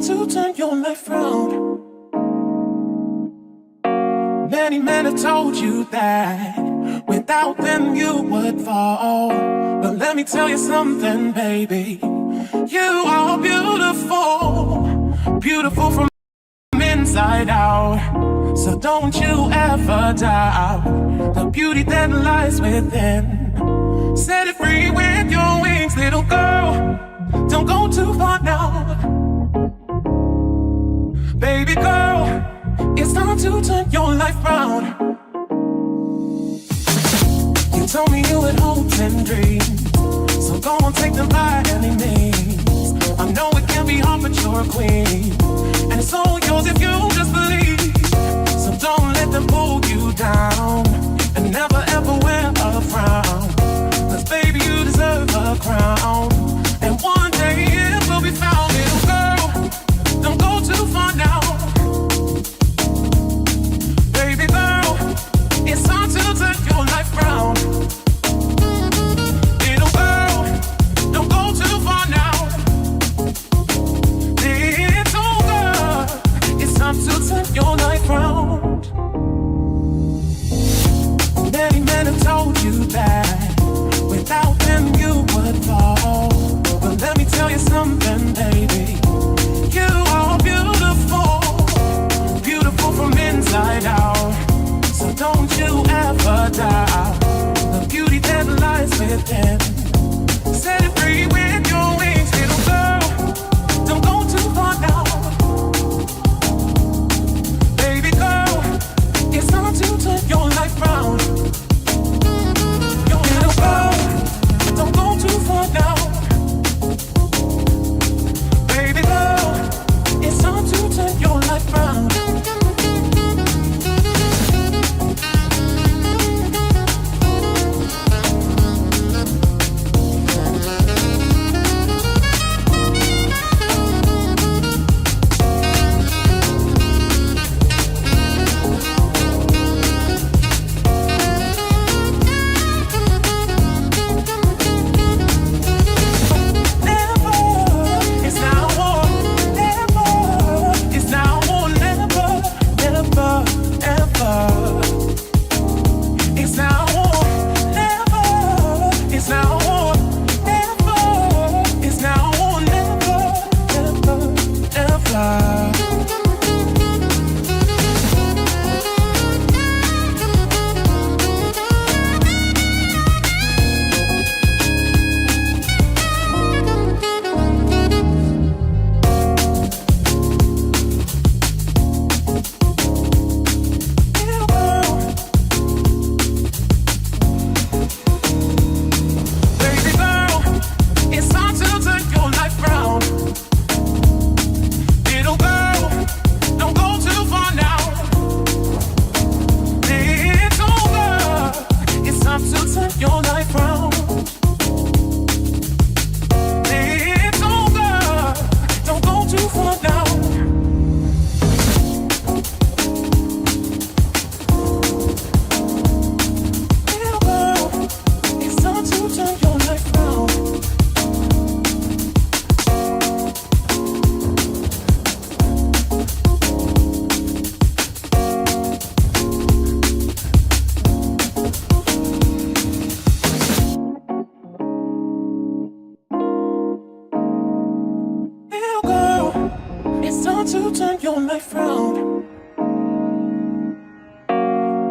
time to turn your life round. Many men have told you that without them you would fall. But let me tell you something, baby. You are beautiful, beautiful from inside out. So don't you ever doubt the beauty that lies within. Set it free with your wings, little girl. Don't go too far now. Baby girl, it's time to turn your life round. You told me you had hopes and dreams, so go on, take them by any means. I know it can be hard, but you're a queen, and it's all yours if you just believe. So don't let them pull you down, and never ever wear a frown. 'Cause baby, you deserve a crown, and one day it will be found. Little girl, don't go too far now. Baby girl, it's time to turn your life round. Little girl, don't go too far now. It's over, it's time to turn your life round. Many men have told you that without them you would fall. But let me tell you something, baby. You are beautiful, beautiful from inside out. So don't you ever doubt the beauty that lies within. Set it free with your wings, little girl. Don't go too far now. Baby girl, it's time to turn your life round. Your little girl, don't go too far now. Baby girl, it's time to turn your life round.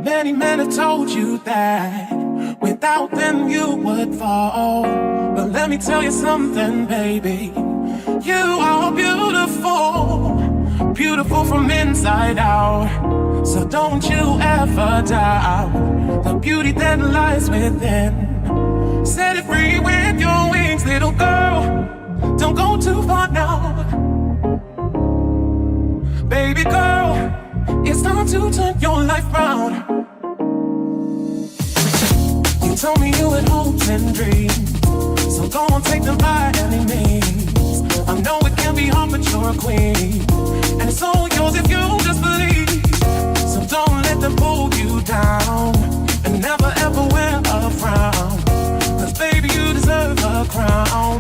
Many men have told you that without them you would fall. But let me tell you something, baby. You are beautiful, beautiful from inside out. So don't you ever doubt the beauty that lies within. Set it free with your wings, little girl. Don't go too far now. Baby girl, it's time to turn your life round. You told me you had hopes and dreams, so go on, take them by any means. I know it can be hard, but you're a queen, and it's all yours if you just believe. So don't let them pull you down, and never ever wear a frown. 'Cause baby, you deserve a crown,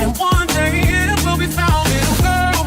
and one day it will be found. Little girl,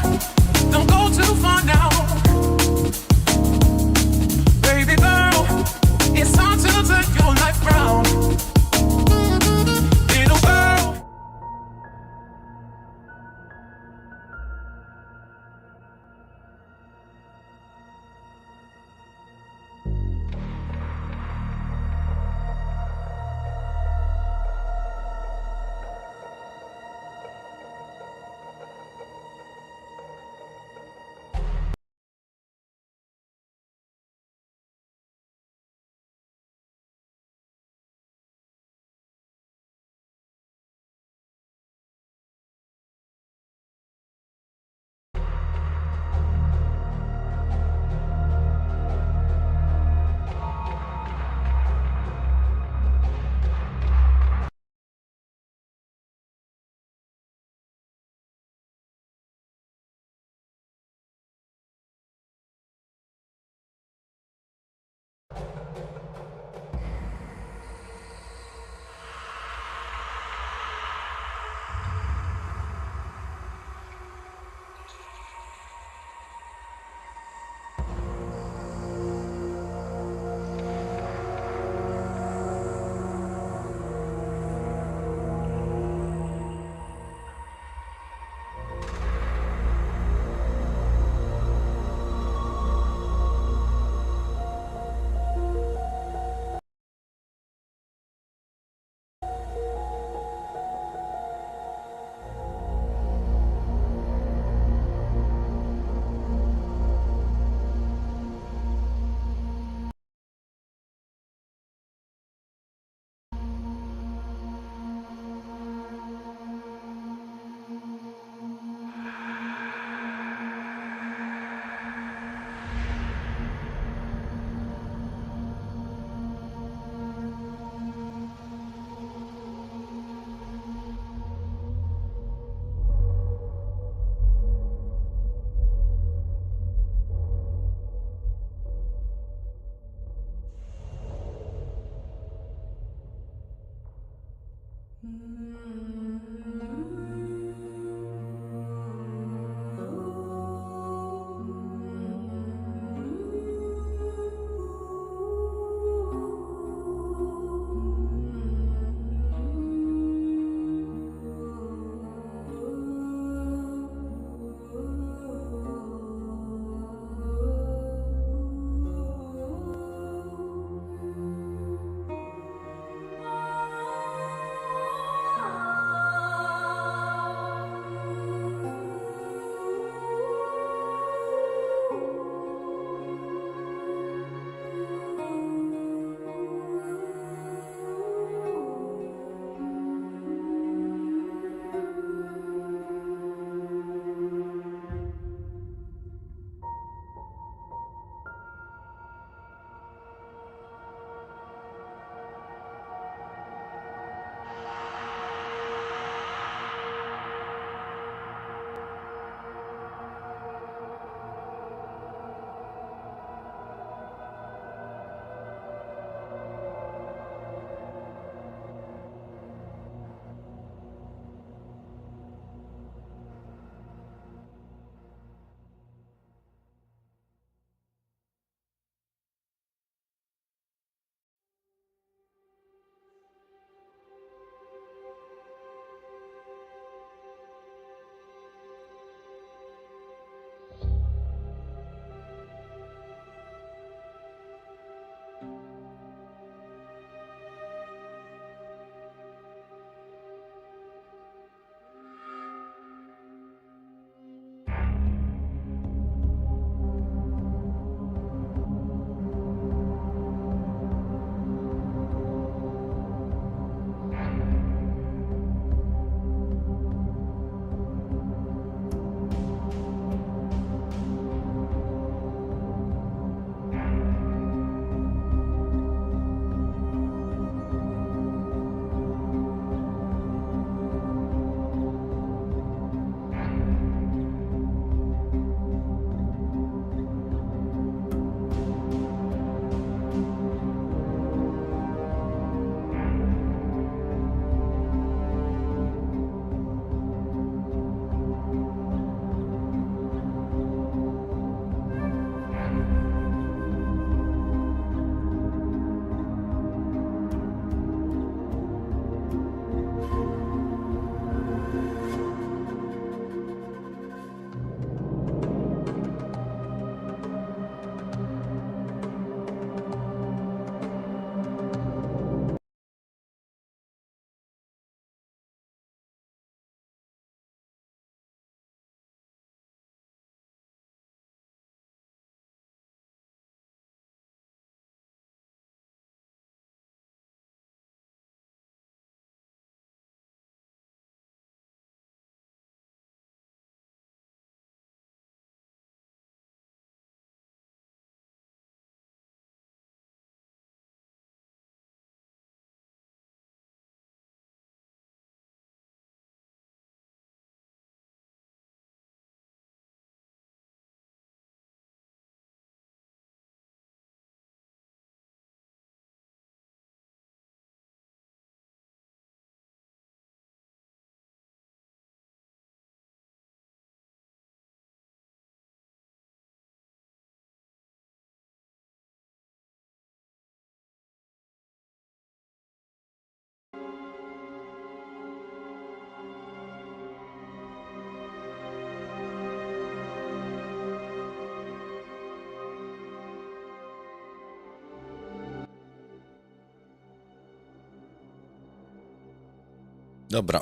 Dobra,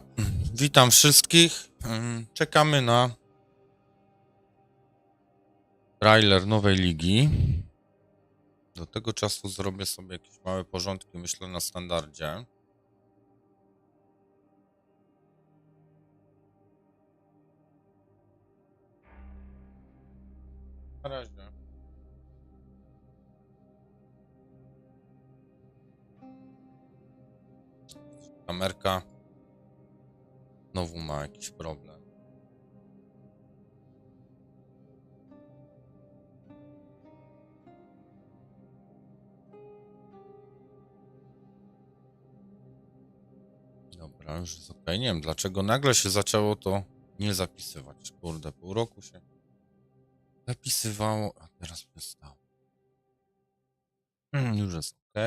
witam wszystkich. Czekamy na trailer nowej ligi. Do tego czasu zrobię sobie jakieś małe porządki, myślę, na standardzie. Na razie. Kamerka znowu ma jakiś problem. Dobra, już jest ok. Nie wiem, dlaczego nagle się zaczęło to nie zapisywać. Kurde, pół roku się zapisywało, a teraz przestało. Już jest ok.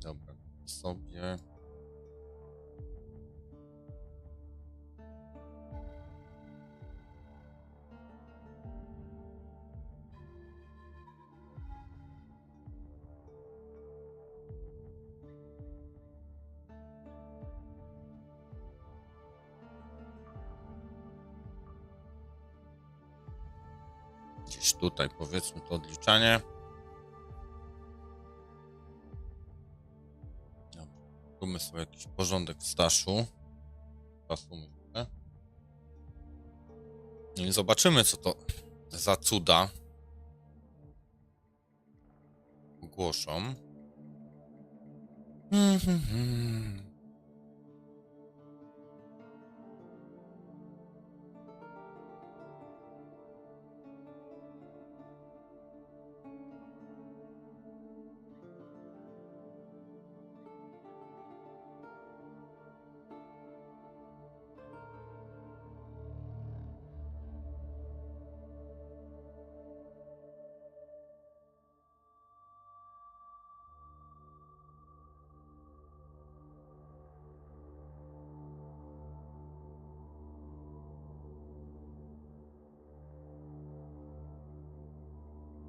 Dobra, sobie. Gdzieś tutaj, powiedzmy, to odliczanie. Dobra, zróbmy sobie jakiś porządek w staszu. Czasu myślę. No i zobaczymy, co to za cuda ogłoszą.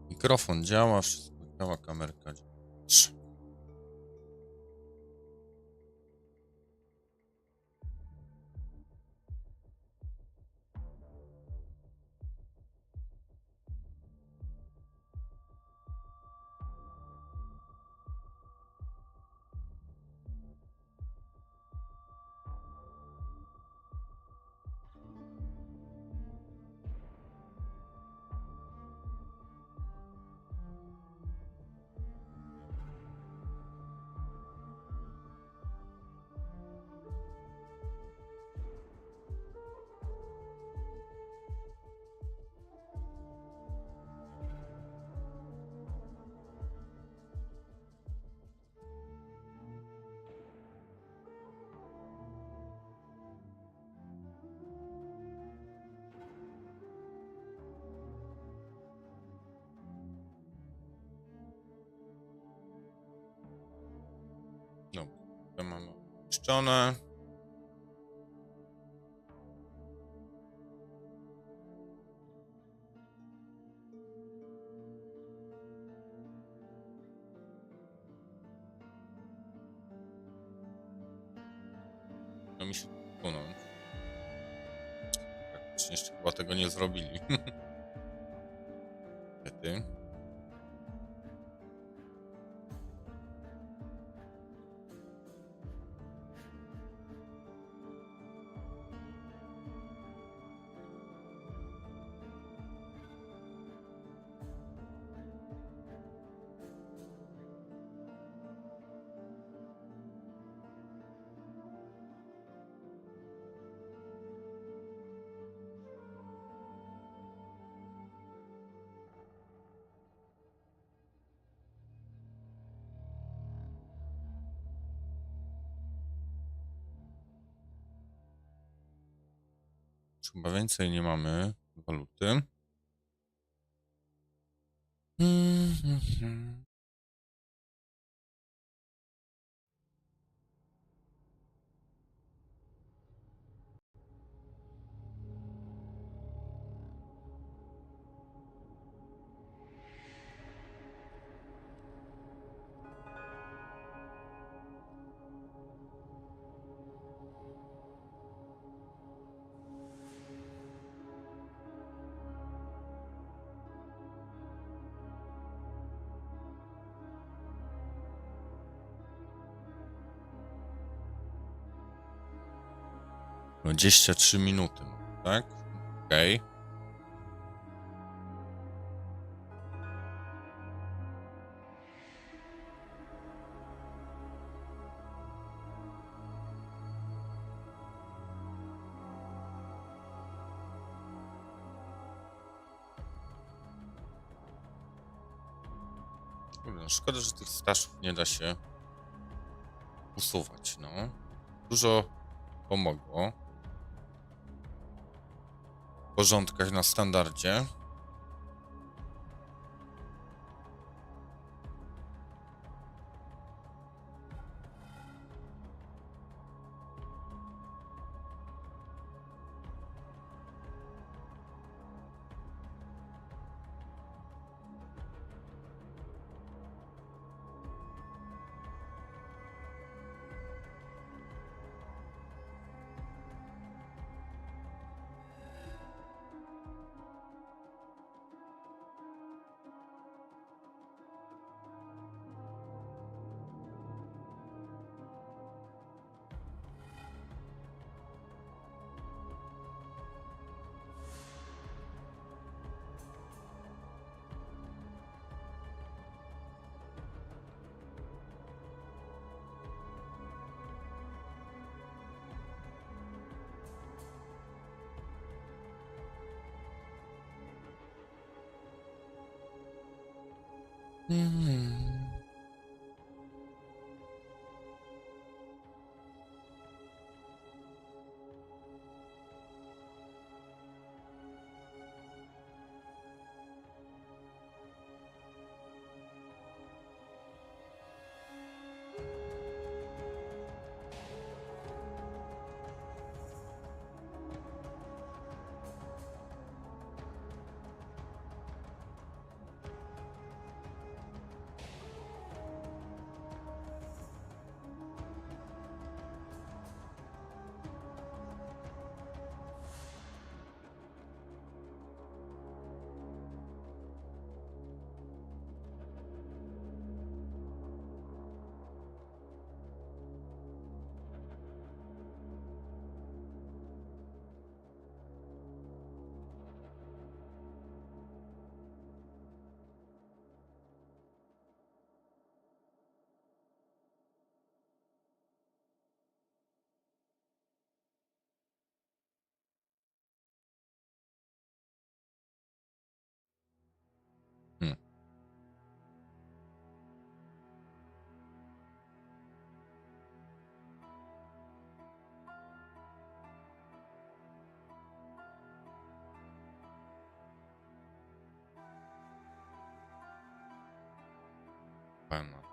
Mikrofon działa, wszystko działa, kamerka działa. No, to mamy oczyszczone. No mi się usunąć. Praktycznie jeszcze chyba tego nie zrobili. Niestety. Chyba więcej nie mamy waluty. 23 minuty, tak? Okej. Kurde, no szkoda, że tych staszów nie da się usuwać, no. Dużo pomogło w porządkach na standardzie. Hmm. Pewno.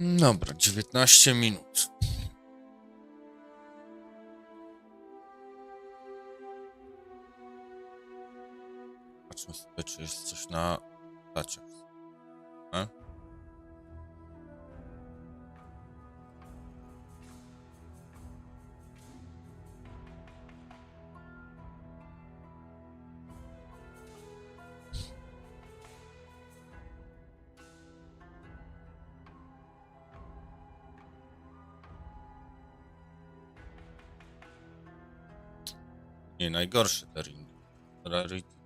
Dobra, 19 minut. Patrzmy sobie, czy jest coś na czacie. Nie, najgorszy te ringi. Rarity.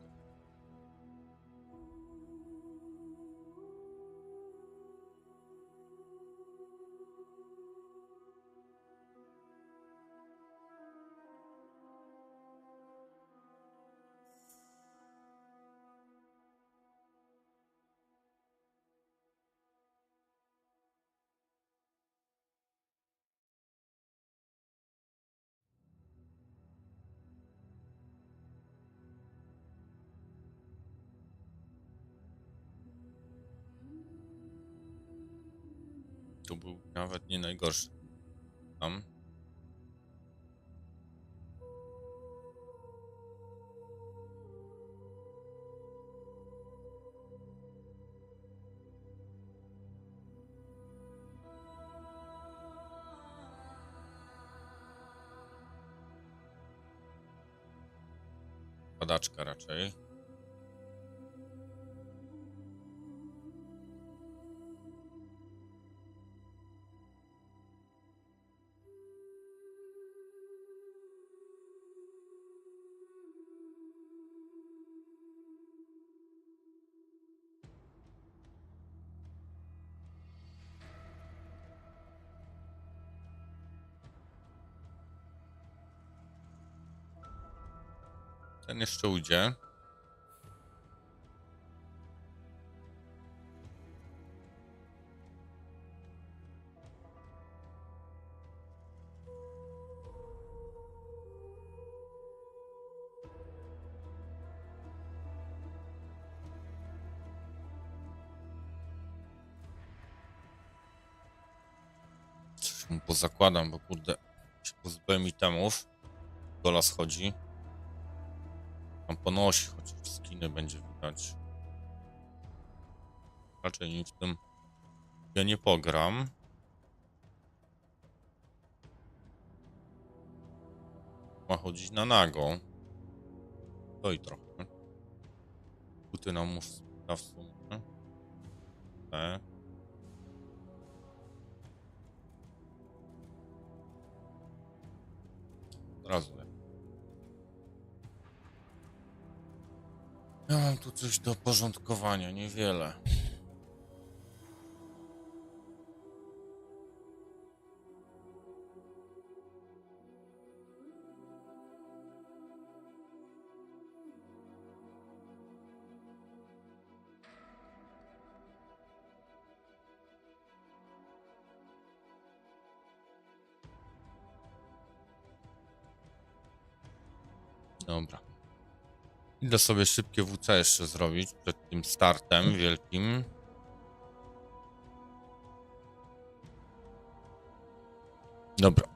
Tu był nawet nie najgorszy. Tam. Padaczka raczej. Ten jeszcze ujdzie. Coś mu pozakładam, bo kurde się pozbyłem itemów. Gola schodzi. Tam ponosi, chociaż skiny będzie widać. Raczej nic w tym ja nie pogram. Ma chodzić na nago. To i trochę. Buty nam mu w sumie. Te. Od razu. Ja mam tu coś do porządkowania, niewiele. Dobra. Idę sobie szybkie WC jeszcze zrobić przed tym startem wielkim. Dobra.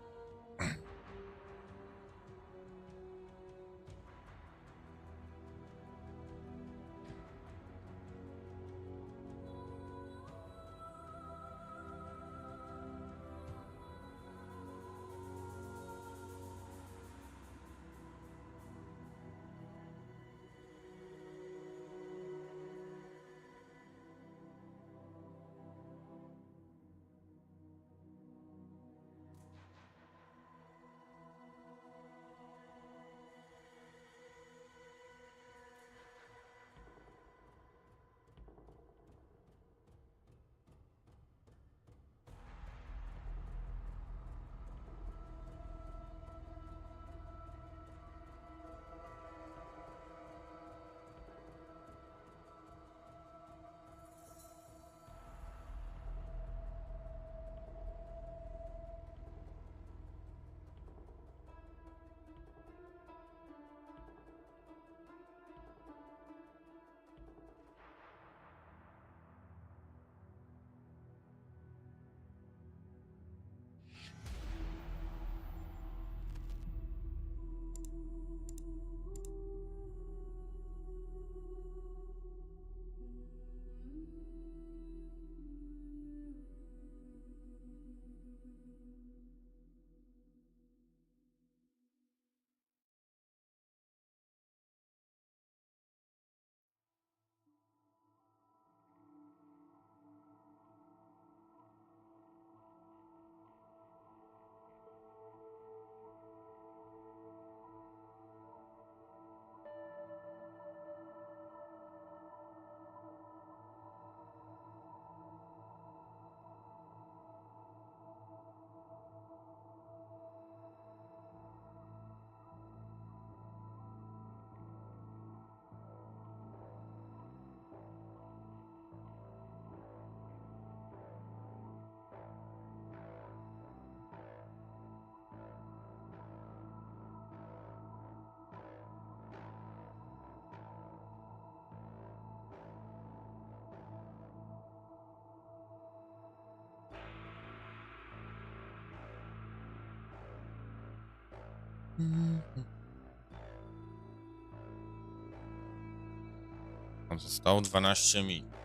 Tam zostało 12 minut.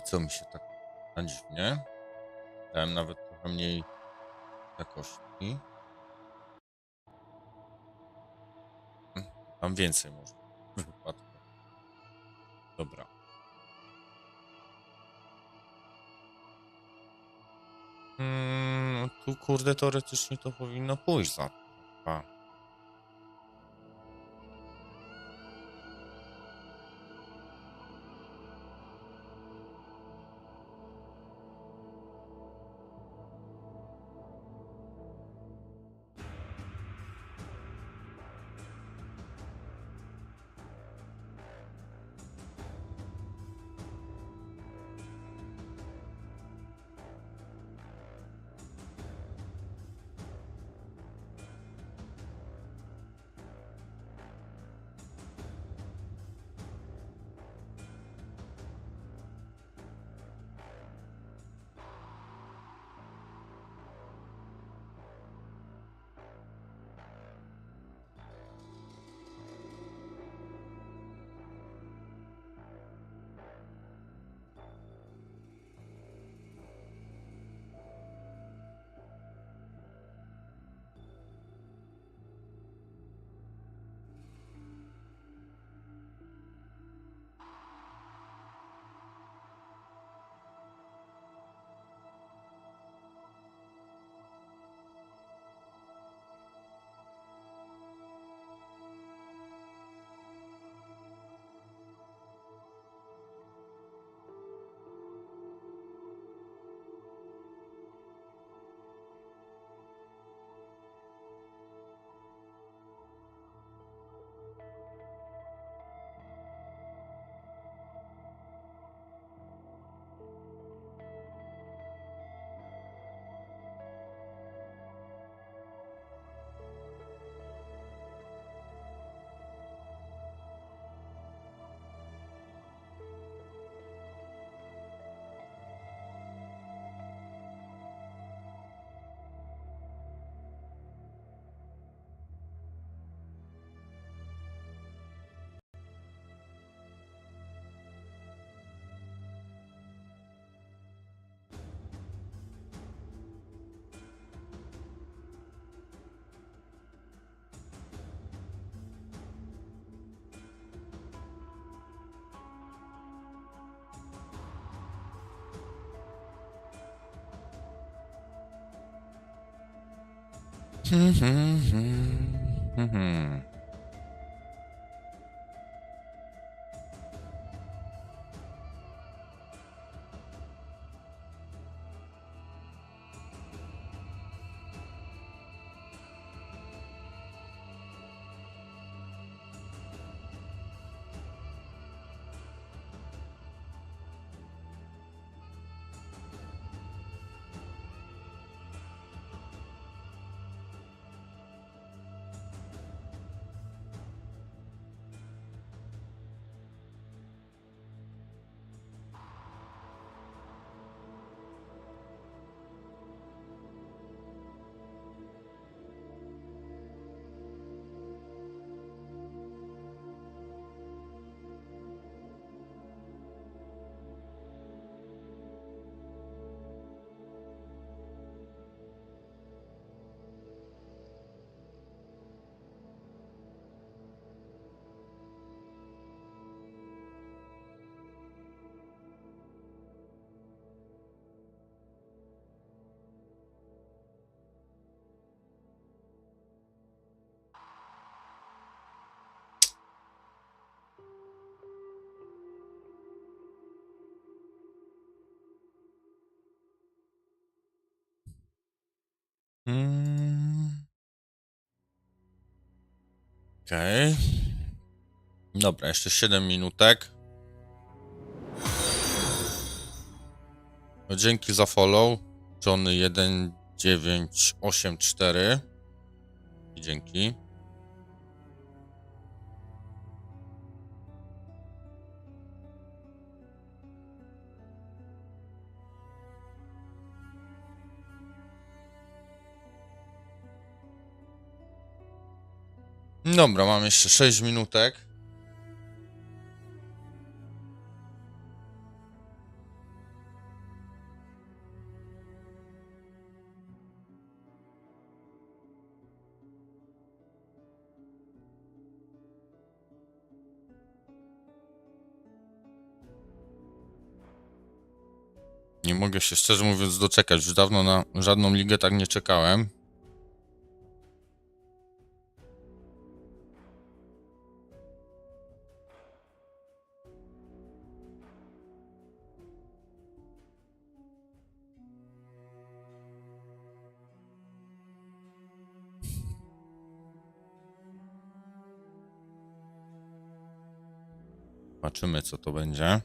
Co mi się tak na dziwnie? Dałem nawet trochę mniej jakości. Tam więcej może w wypadku. Dobra. Tu kurde teoretycznie to powinno pójść za to. Okej. Dobra, jeszcze 7 minutek. No, dzięki za follow. Johnny 1984. Dzięki. Dobra, mam jeszcze 6 minutek. Nie mogę się szczerze mówiąc doczekać. Już dawno na żadną ligę tak nie czekałem. Zobaczymy, co to będzie.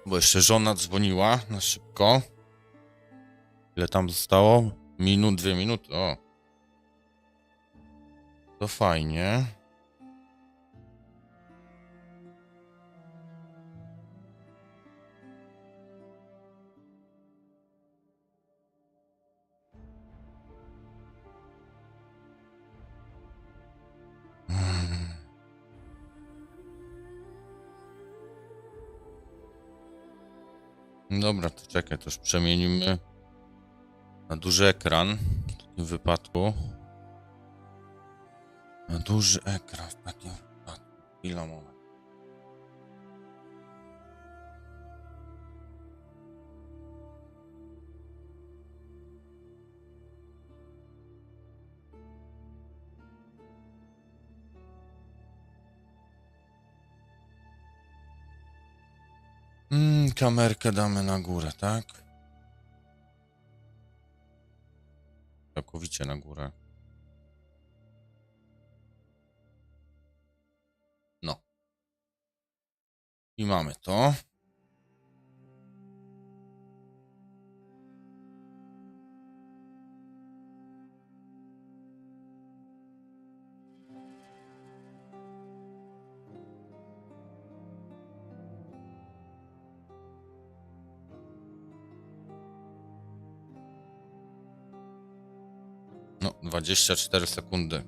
Bo jeszcze żona dzwoniła na szybko. Ile tam zostało? Minut, 2 minuty. O. To fajnie. Dobra, to czekaj, to już przemienimy na duży ekran w takim wypadku. Na duży ekran w takim wypadku. Chwila, moment. Kamerkę damy na górę, tak? Całkowicie na górę. No. I mamy to. No, 24 sekundy.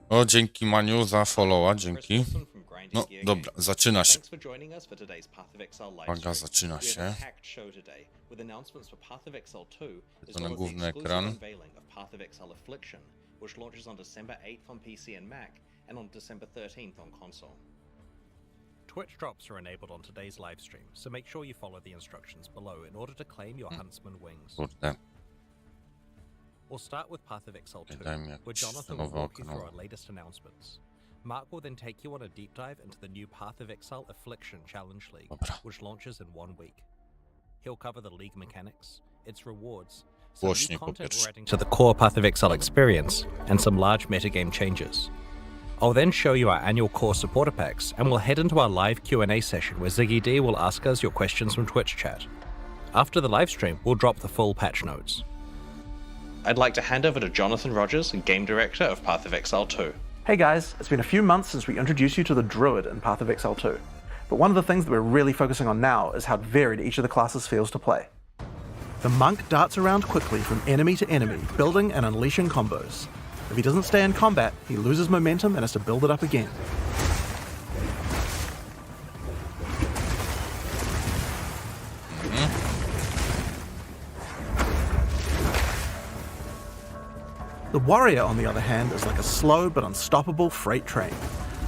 O, dzięki Maniu za followa, dzięki. No, dobra, zaczyna się. Uwaga, zaczyna się. To na główny ekran. Which launches on December 8th on PC and Mac and on December 13th on console. Twitch drops are enabled on today's live stream, so make sure you follow the instructions below in order to claim your Huntsman wings. Kurde. We'll start with Path of Exile 2, Daj mi where jakieś Jonathan will nowe walk you okno. through our latest announcements. Mark will then take you on a deep dive into the new Path of Exile Affliction Challenge League, Dobra. which launches in 1 week. He'll cover the league mechanics, its rewards, Głośniej new content powiedz. relating to the core Path of Exile experience, and some large metagame changes. I'll then show you our annual core supporter packs, and we'll head into our live Q&A session where Ziggy D will ask us your questions from Twitch chat. After the live stream, we'll drop the full patch notes. I'd like to hand over to Jonathan Rogers, Game Director of Path of Exile 2. Hey guys, it's been a few months since we introduced you to the Druid in Path of Exile 2, but one of the things that we're really focusing on now is how varied each of the classes feels to play. The Monk darts around quickly from enemy to enemy, building and unleashing combos. If he doesn't stay in combat, he loses momentum and has to build it up again. The warrior, on the other hand, is like a slow but unstoppable freight train.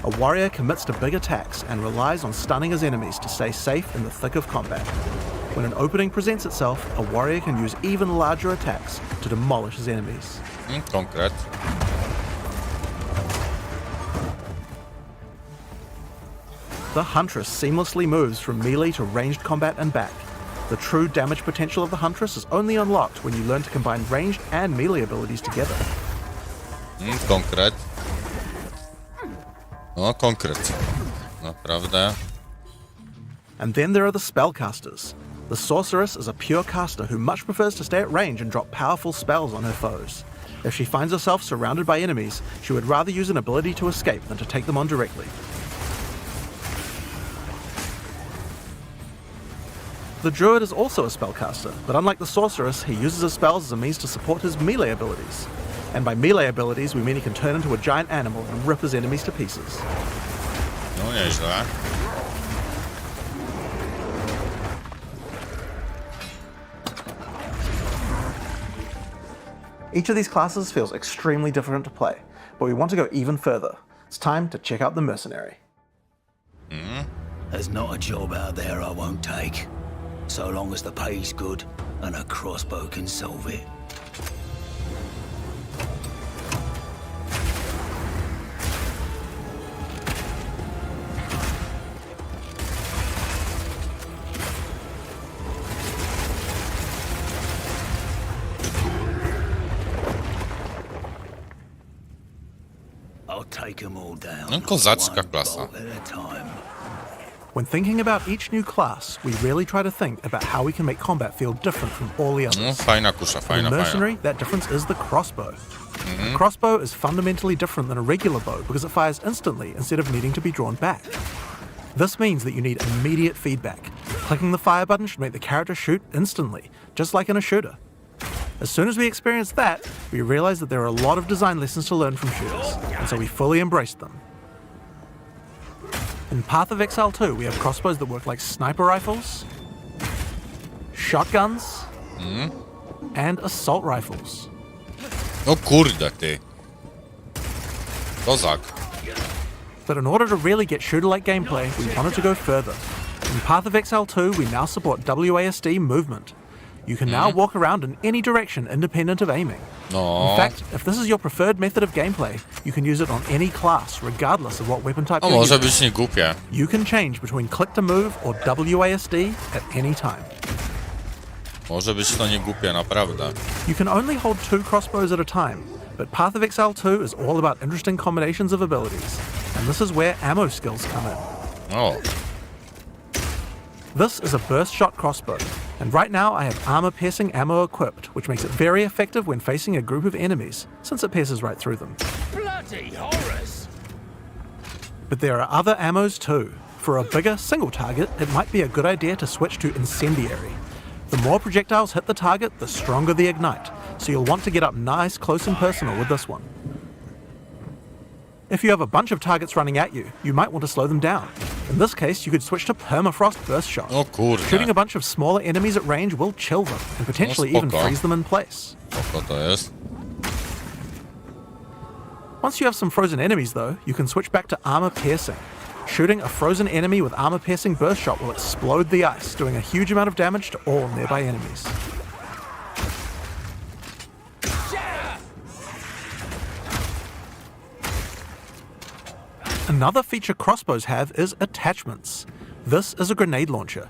A warrior commits to big attacks and relies on stunning his enemies to stay safe in the thick of combat. When an opening presents itself, a warrior can use even larger attacks to demolish his enemies. Konkret. The Huntress seamlessly moves from melee to ranged combat and back. The true damage potential of the Huntress is only unlocked when you learn to combine ranged and melee abilities together. Konkret. No, konkret. Naprawdę. And then there are the Spellcasters. The Sorceress is a pure caster who much prefers to stay at range and drop powerful spells on her foes. If she finds herself surrounded by enemies, she would rather use an ability to escape than to take them on directly. The Druid is also a spellcaster, but unlike the Sorceress, he uses his spells as a means to support his melee abilities. And by melee abilities, we mean he can turn into a giant animal and rip his enemies to pieces. No, nieźle. Each of these classes feels extremely different to play, but we want to go even further. It's time to check out the Mercenary. There's not a job out there I won't take, so long as the pay's good and a crossbow can solve it. take 'em all down. No, kozacka one klasa. bolt at a time. When thinking about each new class, we really try to think about how we can make combat feel different from all the No, others. fajna kusza, In fajna, fajna. mercenary, that difference is the crossbow. The crossbow is fundamentally different than a regular bow because it fires instantly instead of needing to be drawn back. This means that you need immediate feedback. Clicking the fire button should make the character shoot instantly, just like in a shooter. As soon as we experienced that, we realized that there are a lot of design lessons to learn from shooters, and so we fully embraced them. In Path of Exile 2, we have crossbows that work like sniper rifles, shotguns, and assault rifles. O kurde, ty. Kozak. But in order to really get shooter-like gameplay, we wanted to go further. In Path of Exile 2, we now support WASD movement. You can now walk around in any direction independent of aiming. No. In fact, if this is your preferred method of gameplay, you can use it on any class, regardless of what weapon type O, you're może using. być niegłupie. You can change between click to move or WASD at any time. Może być to niegłupie, naprawdę. You can only hold 2 crossbows at a time, but Path of Exile 2 is all about interesting combinations of abilities, and this is where ammo skills come in. O, This is a burst shot crossbow, and right now I have armor-piercing ammo equipped, which makes it very effective when facing a group of enemies, since it pierces right through them. Bloody horrors! But there are other ammos too. For a bigger, single target, it might be a good idea to switch to Incendiary. The more projectiles hit the target, the stronger the ignite, so you'll want to get up nice, close and personal with this one. If you have a bunch of targets running at you, you might want to slow them down. In this case, you could switch to Permafrost Burst Shot. o kurde. Shooting a bunch of smaller enemies at range will chill them, and potentially even spoko. freeze them in place. Oko to jest. Once you have some frozen enemies though, you can switch back to Armor Piercing. Shooting a frozen enemy with Armor Piercing Burst Shot will explode the ice, doing a huge amount of damage to all nearby enemies. Another feature crossbows have is attachments. This is a grenade launcher.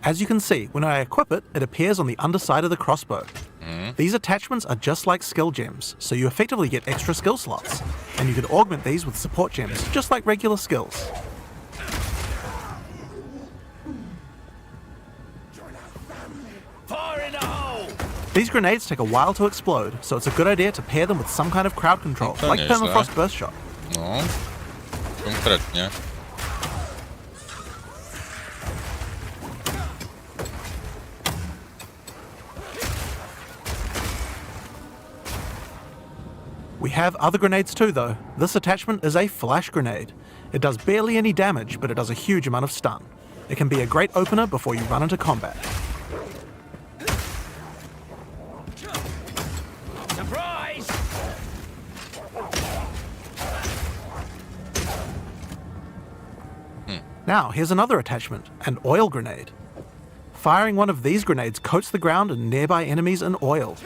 As you can see, when I equip it, it appears on the underside of the crossbow. These attachments are just like skill gems, so you effectively get extra skill slots, and you can augment these with support gems, just like regular skills. Fire in the hole! These grenades take a while to explode, so it's a good idea to pair them with some kind of crowd control, To like nieźle. Permafrost Burst Shot. No. Konkretnie. We have other grenades too though. This attachment is a flash grenade. It does barely any damage, but it does a huge amount of stun. It can be a great opener before you run into combat. Surprise! Now, here's another attachment, an oil grenade. Firing one of these grenades coats the ground and nearby enemies in oil.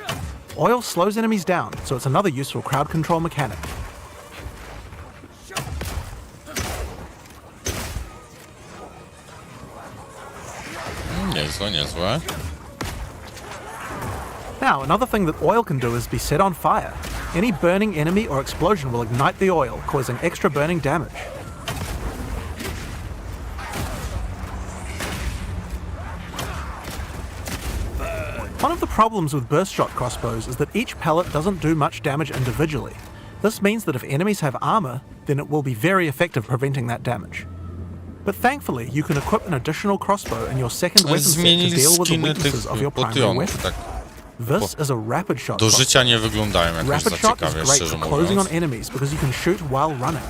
Oil slows enemies down, so it's another useful crowd control mechanic. Niezłe, niezłe. Now, another thing that oil can do is be set on fire. Any burning enemy or explosion will ignite the oil, causing extra burning damage. One of the problems with burst shot crossbows is that each pellet doesn't do much damage individually. This means that if enemies have armor, then it will be very effective preventing that damage. But thankfully, you can equip an additional crossbow in your second weapon set to Zmienili deal with the skiny weaknesses tych of your primary potionów, weapon. tak This is a rapid shot do crossbow. życia nie wyglądają jakoś za Rapid shot is ciekawie, great szczerze for closing on mówiąc. enemies because you can shoot while running.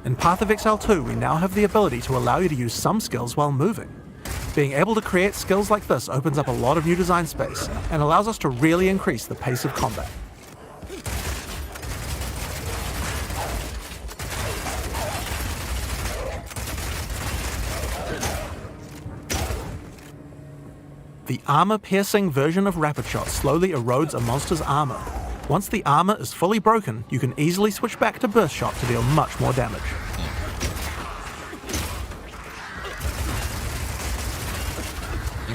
In Path of Exile 2, we now have the ability to allow you to use some skills while moving. Being able to create skills like this opens up a lot of new design space and allows us to really increase the pace of combat. The armor-piercing version of Rapid Shot slowly erodes a monster's armor. Once the armor is fully broken, you can easily switch back to Burst Shot to deal much more damage.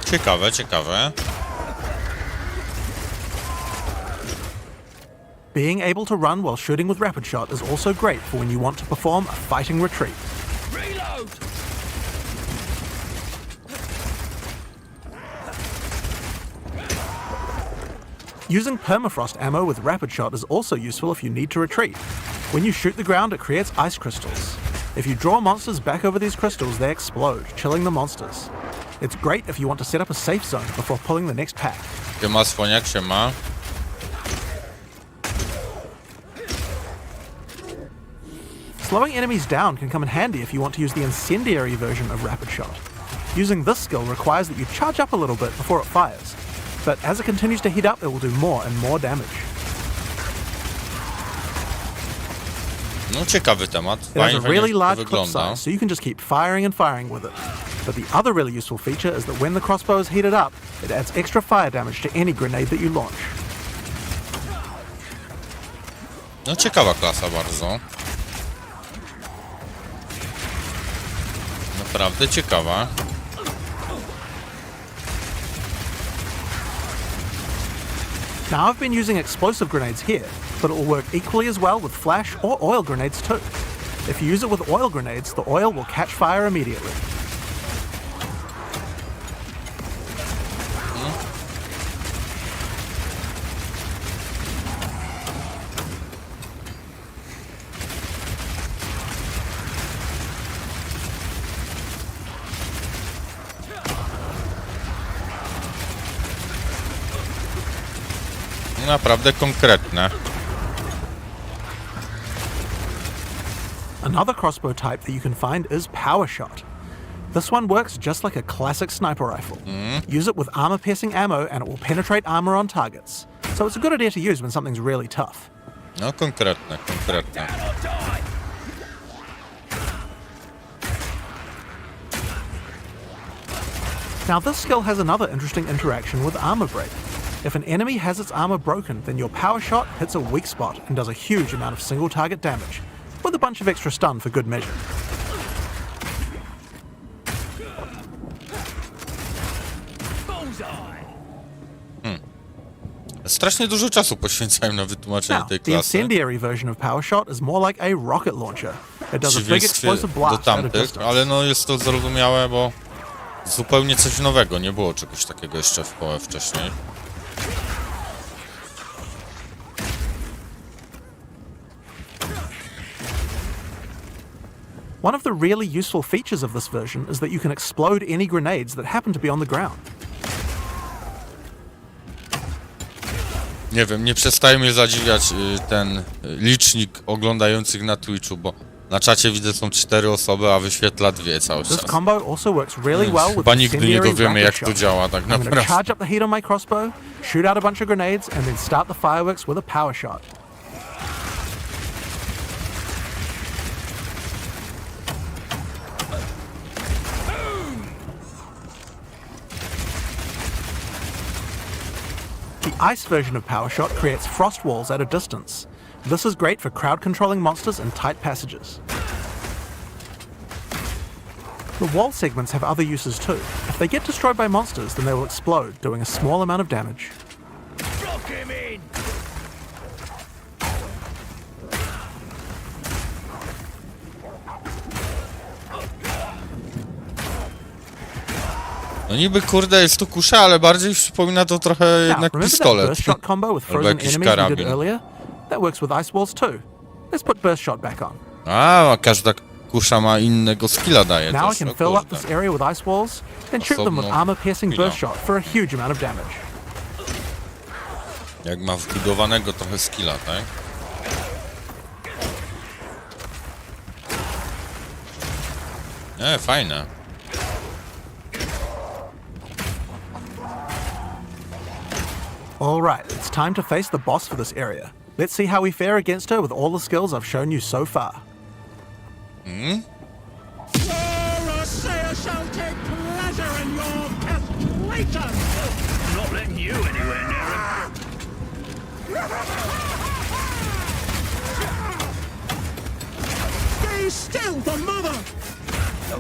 Ciekawe, ciekawe. Being able to run while shooting with rapid shot is also great for when you want to perform a fighting retreat. Reload! Using permafrost ammo with rapid shot is also useful if you need to retreat. When you shoot the ground, it creates ice crystals. If you draw monsters back over these crystals, they explode, chilling the monsters. It's great if you want to set up a safe zone before pulling the next pack. Siema, Słoniak, siema. Slowing enemies down can come in handy if you want to use the incendiary version of rapid shot. Using this skill requires that you charge up a little bit before it fires, but as it continues to heat up, it will do more and more damage. No, ciekawy temat. It has a Fajnie really to large clip wygląda. size, so you can just keep firing and firing with it. But the other really useful feature is that when the crossbow is heated up, it adds extra fire damage to any grenade that you launch. No, ciekawa klasa bardzo. Naprawdę ciekawa. Now I've been using explosive grenades here, but it will work equally as well with flash or oil grenades too. If you use it with oil grenades, the oil will catch fire immediately. Naprawdę konkretne. Another crossbow type that you can find is power shot. This one works just like a classic sniper rifle. Use it with armor-piercing ammo and it will penetrate armor on targets. So it's a good idea to use when something's really tough. No, konkretne, konkretne. Now this skill has another interesting interaction with armor break. If an enemy has its armor broken, then your power shot hits a weak spot and does a huge amount of single target damage, with a bunch of extra stun for good measure. Strasznie dużo czasu poświęcają na wytłumaczenie Now, tej the klasy. incendiary version of power shot is more like a rocket launcher. It W does a big przeciwieństwie explosive do blast at a tamtych, distance. ale no jest to zrozumiałe, bo zupełnie coś nowego. Nie było czegoś takiego jeszcze w PoE wcześniej. One of the really useful features of this version is that you can explode any grenades that happen to be on the ground. Nie wiem, nie przestaje mnie zadziwiać ten licznik oglądających na Twitchu, bo na czacie widzę są 4 osoby, a wyświetla 2 cały This czas. combo also works really well with Chyba nigdy nie incendiary dowiemy, rapid jak to shot. działa tak I'm going to naprawdę. charge up the heat on my crossbow, shoot out a bunch of grenades, and then start the fireworks with a power shot. The ice version of power shot creates frost walls at a distance. This is great for crowd controlling monsters in tight passages. The wall segments have other uses too. If they get destroyed by monsters, then they will explode, doing a small amount of damage. Block him in! No niby kurde jest to kusza, ale bardziej przypomina to trochę Now, jednak remember pistolet. that burst shot combo with Albo frozen jakiś enemies we did karabin. earlier? That works with ice walls too. Let's put burst shot back on. A, każda kusza ma innego skilla daje Now I też. can O fill up kurde. this area with ice walls, then shoot them with Osobno armor-piercing chwila. burst shot for a huge amount of damage. Jak ma wbudowanego trochę skilla, tak? Fajne. Alright, it's time to face the boss for this area. Let's see how we fare against her with all the skills I've shown you so far. Soothsayer shall take pleasure in your castration. I'm not letting you anywhere near him. Stay still, the mother. No.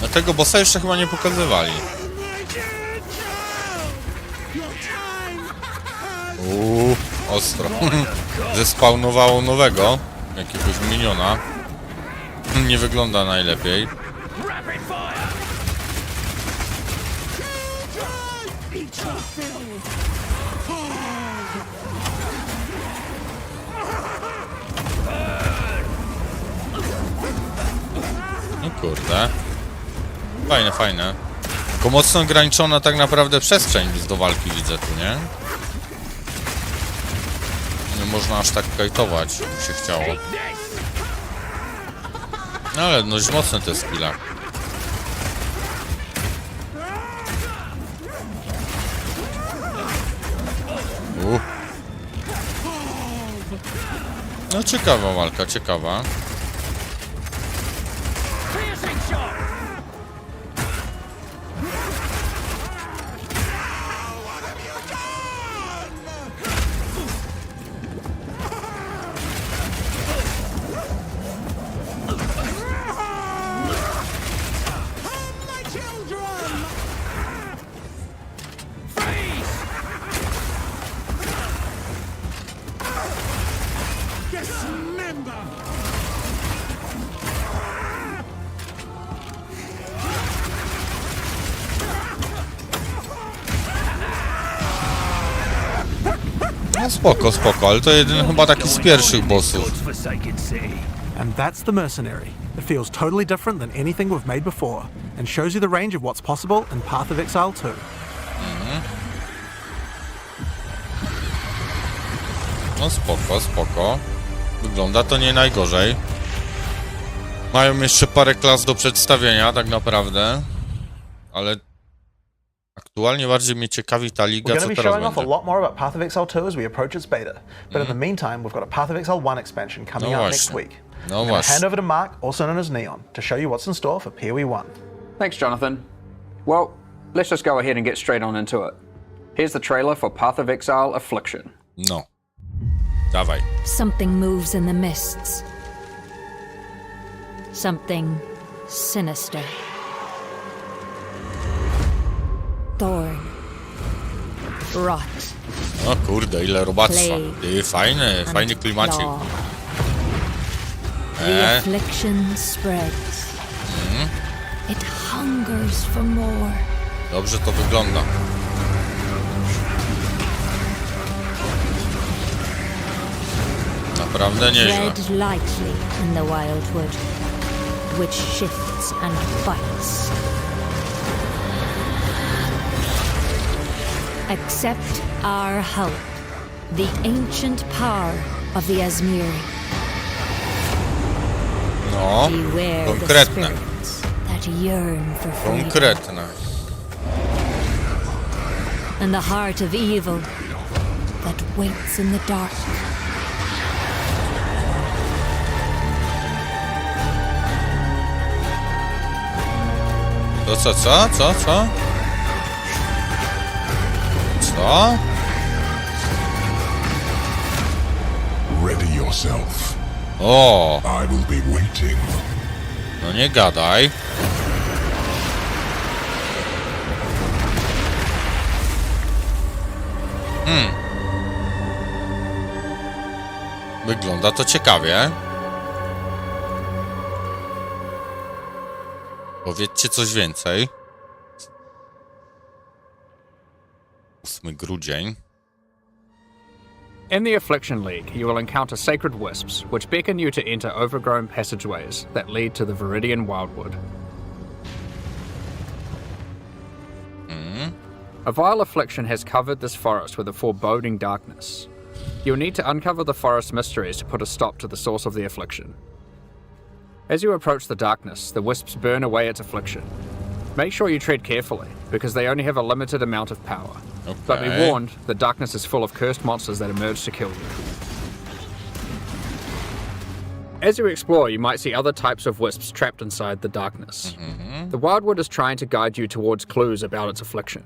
No tego bossa jeszcze chyba nie pokazywali. My dear child, your time Ostro. Zespawnowało nowego, jakiegoś miniona. Nie wygląda najlepiej. No kurde. Fajne, fajne. Tylko mocno ograniczona tak naprawdę przestrzeń do walki, widzę tu, nie? Nie można aż tak kajtować, jakby się chciało. No ale dość mocne te skille. No ciekawa walka, ciekawa. No spoko, spoko, ale to jedyny chyba taki z pierwszych bossów. And that's the Mercenary. It feels totally different than anything we've made before, and shows you the range of what's possible in Path of Exile 2. No spoko, spoko. Wygląda to nie najgorzej. Mają jeszcze parę klas do przedstawienia, tak naprawdę. Ale aktualnie bardziej mnie ciekawi ta liga, We're co going to be teraz showing off a będzie. lot more about Path of Exile 2 as we approach its beta. But in the meantime, we've got a Path of Exile 1 expansion coming No out next właśnie. week. No I'm going to właśnie. hand over to Mark, also known as Neon, to show you what's in store for PoE 1. Thanks, Jonathan. Well, let's just go ahead and get straight on into it. Here's the trailer for Path of Exile Affliction. No. Dawaj. Something moves in the mists. Something sinister. Thorn. Rot. O kurde, ile robactwa. Plague. Ty, fajny, fajny and klimacik. claw. The affliction spreads. It hungers for more. Dobrze to wygląda. Naprawdę nieźle. Tread lightly in the wildwood, which shifts and bites. Accept our help, the ancient power of the Asmiri. No, Beware the konkretne. spirits that yearn for freedom. Konkretne. And the heart of evil that waits in the dark. To co? Co? Ready yourself. O, I will be waiting. no nie gadaj. Wygląda to ciekawie. Powiedzcie coś więcej. 8 grudzień. In the Affliction League, you will encounter sacred wisps, which beckon you to enter overgrown passageways that lead to the Viridian Wildwood. A vile affliction has covered this forest with a foreboding darkness. You will need to uncover the forest mysteries to put a stop to the source of the affliction. As you approach the darkness, the wisps burn away its affliction. Make sure you tread carefully, because they only have a limited amount of power. But be Okay. warned, the darkness is full of cursed monsters that emerge to kill you. As you explore, you might see other types of wisps trapped inside the darkness. The Wildwood is trying to guide you towards clues about its affliction.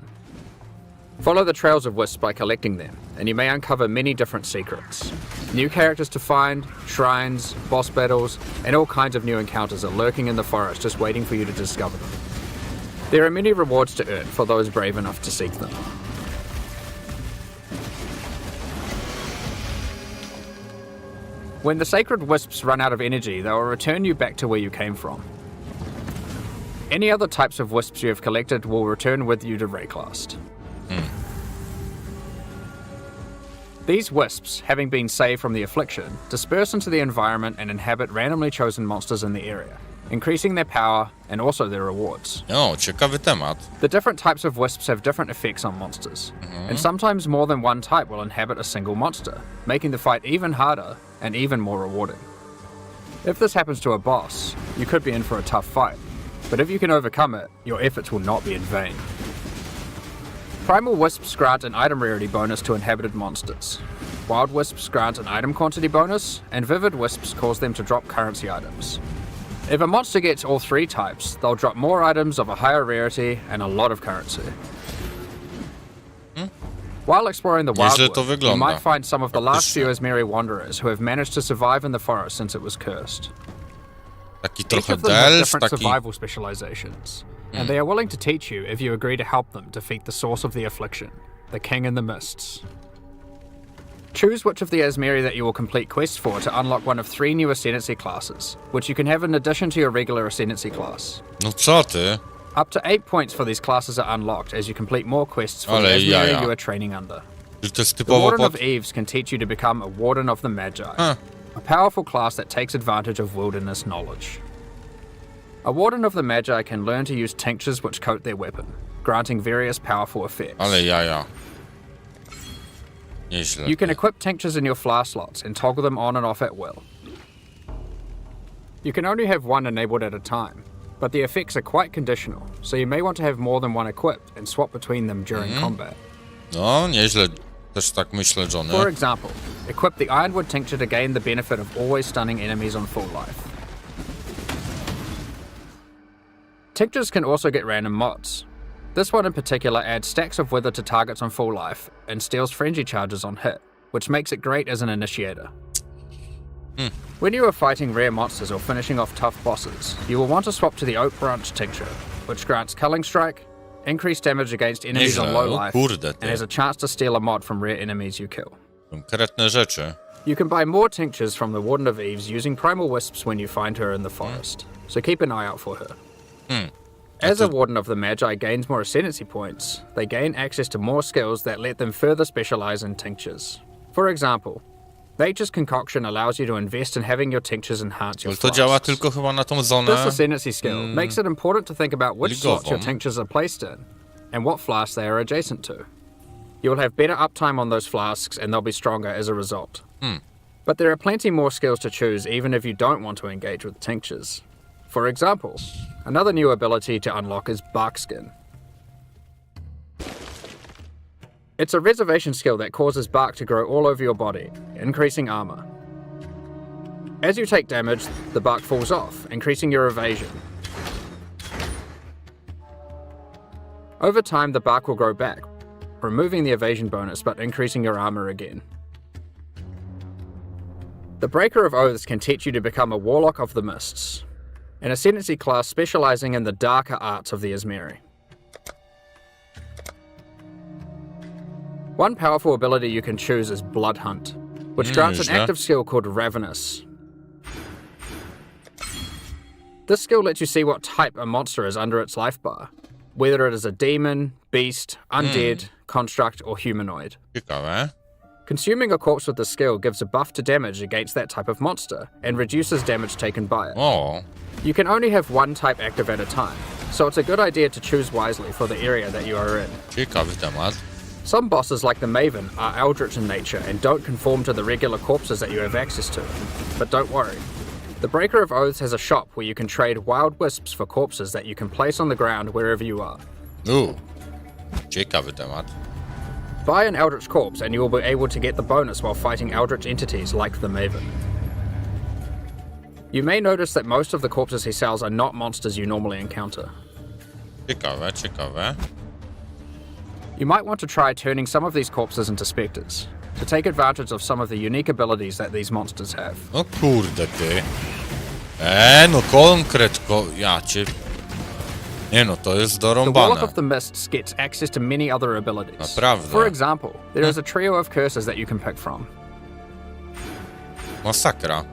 Follow the trails of wisps by collecting them, and you may uncover many different secrets. New characters to find, shrines, boss battles, and all kinds of new encounters are lurking in the forest just waiting for you to discover them. There are many rewards to earn for those brave enough to seek them. When the sacred wisps run out of energy, they will return you back to where you came from. Any other types of wisps you have collected will return with you to Rayclast. These wisps, having been saved from the Affliction, disperse into the environment and inhabit randomly chosen monsters in the area, increasing their power and also their rewards. O, ciekawy temat. The different types of wisps have different effects on monsters, and sometimes more than one type will inhabit a single monster, making the fight even harder and even more rewarding. If this happens to a boss, you could be in for a tough fight, but if you can overcome it, your efforts will not be in vain. Primal Wisps grant an item rarity bonus to inhabited monsters. Wild Wisps grant an item quantity bonus, and Vivid Wisps cause them to drop currency items. If a monster gets all three types, they'll drop more items of a higher rarity and a lot of currency. While exploring the Nieźle to Wildwood, you wygląda. might find some of the last few Faktycznie. Esmeri wanderers who have managed to survive in the forest since it was cursed. Taki Each trochę of them have delf, different taki... survival specializations, and they are willing to teach you if you agree to help them defeat the source of the Affliction, the King in the Mists. Choose which of the Esmeri that you will complete quests for to unlock one of 3 new Ascendancy classes, which you can have in addition to your regular Ascendancy class. No co ty? Up to 8 points for these classes are unlocked as you complete more quests for Ale the Esmeri jaja. you are training under. Czy to jest The typowo Warden pod... of Eves can teach you to become a Warden of the Magi, Huh. a powerful class that takes advantage of wilderness knowledge. A Warden of the Magi can learn to use tinctures which coat their weapon, granting various powerful effects. Ale jaja. Nieźle. You can equip tinctures in your flask slots and toggle them on and off at will. You can only have one enabled at a time, but the effects are quite conditional, so you may want to have more than one equipped and swap between them during combat. No, nieźle. Też tak myślę, Johnny. For example, equip the Ironwood tincture to gain the benefit of always stunning enemies on full life. Tinctures can also get random mods. This one in particular adds stacks of wither to targets on full life and steals frenzy charges on hit, which makes it great as an initiator. When you are fighting rare monsters or finishing off tough bosses, you will want to swap to the Oak Branch tincture, which grants Culling Strike, increased damage against enemies on Nieźle, low o life, kurde and ty. has a chance to steal a mod from rare enemies you kill. Konkretne rzeczy. You can buy more tinctures from the Warden of Eves using Primal Wisps when you find her in the forest, so keep an eye out for her. As a Warden of the Magi gains more Ascendancy points, they gain access to more skills that let them further specialize in tinctures. For example, Nature's Concoction allows you to invest in having your tinctures enhance your Ale to działa flasks. tylko chyba na tą zonę. This Ascendancy skill makes it important to think about which slots your ligową. tinctures are placed in, and what flasks they are adjacent to. You will have better uptime on those flasks, and they'll be stronger as a result. But there are plenty more skills to choose even if you don't want to engage with tinctures. For example, another new ability to unlock is Barkskin. It's a reservation skill that causes bark to grow all over your body, increasing armor. As you take damage, the bark falls off, increasing your evasion. Over time, the bark will grow back, removing the evasion bonus but increasing your armor again. The Breaker of Oaths can teach you to become a Warlock of the Mists, an Ascendancy class specializing in the darker arts of the Esmeri. One powerful ability you can choose is Blood Hunt, which grants an Nieźle. active skill called Ravenous. This skill lets you see what type a monster is under its life bar, whether it is a demon, beast, undead, construct, or humanoid. Ciekawe. Consuming a corpse with this skill gives a buff to damage against that type of monster, and reduces damage taken by it. O, You can only have one type active at a time, so it's a good idea to choose wisely for the area that you are in. ciekawy temat. Some bosses like the Maven are eldritch in nature and don't conform to the regular corpses that you have access to. But don't worry. The Breaker of Oaths has a shop where you can trade wild wisps for corpses that you can place on the ground wherever you are. Ciekawy temat. Buy an eldritch corpse and you will be able to get the bonus while fighting eldritch entities like the Maven. You may notice that most of the corpses he sells are not monsters you normally encounter. Ciekawe, ciekawe. You might want to try turning some of these corpses into specters, to take advantage of some of the unique abilities that these monsters have. No kurde ty. No konkretko, ja cię... Nie no, to jest The Warlock dorąbane. of the Mists gets access to many other abilities. Naprawdę? For example, there is a trio of curses that you can pick from. Masakra.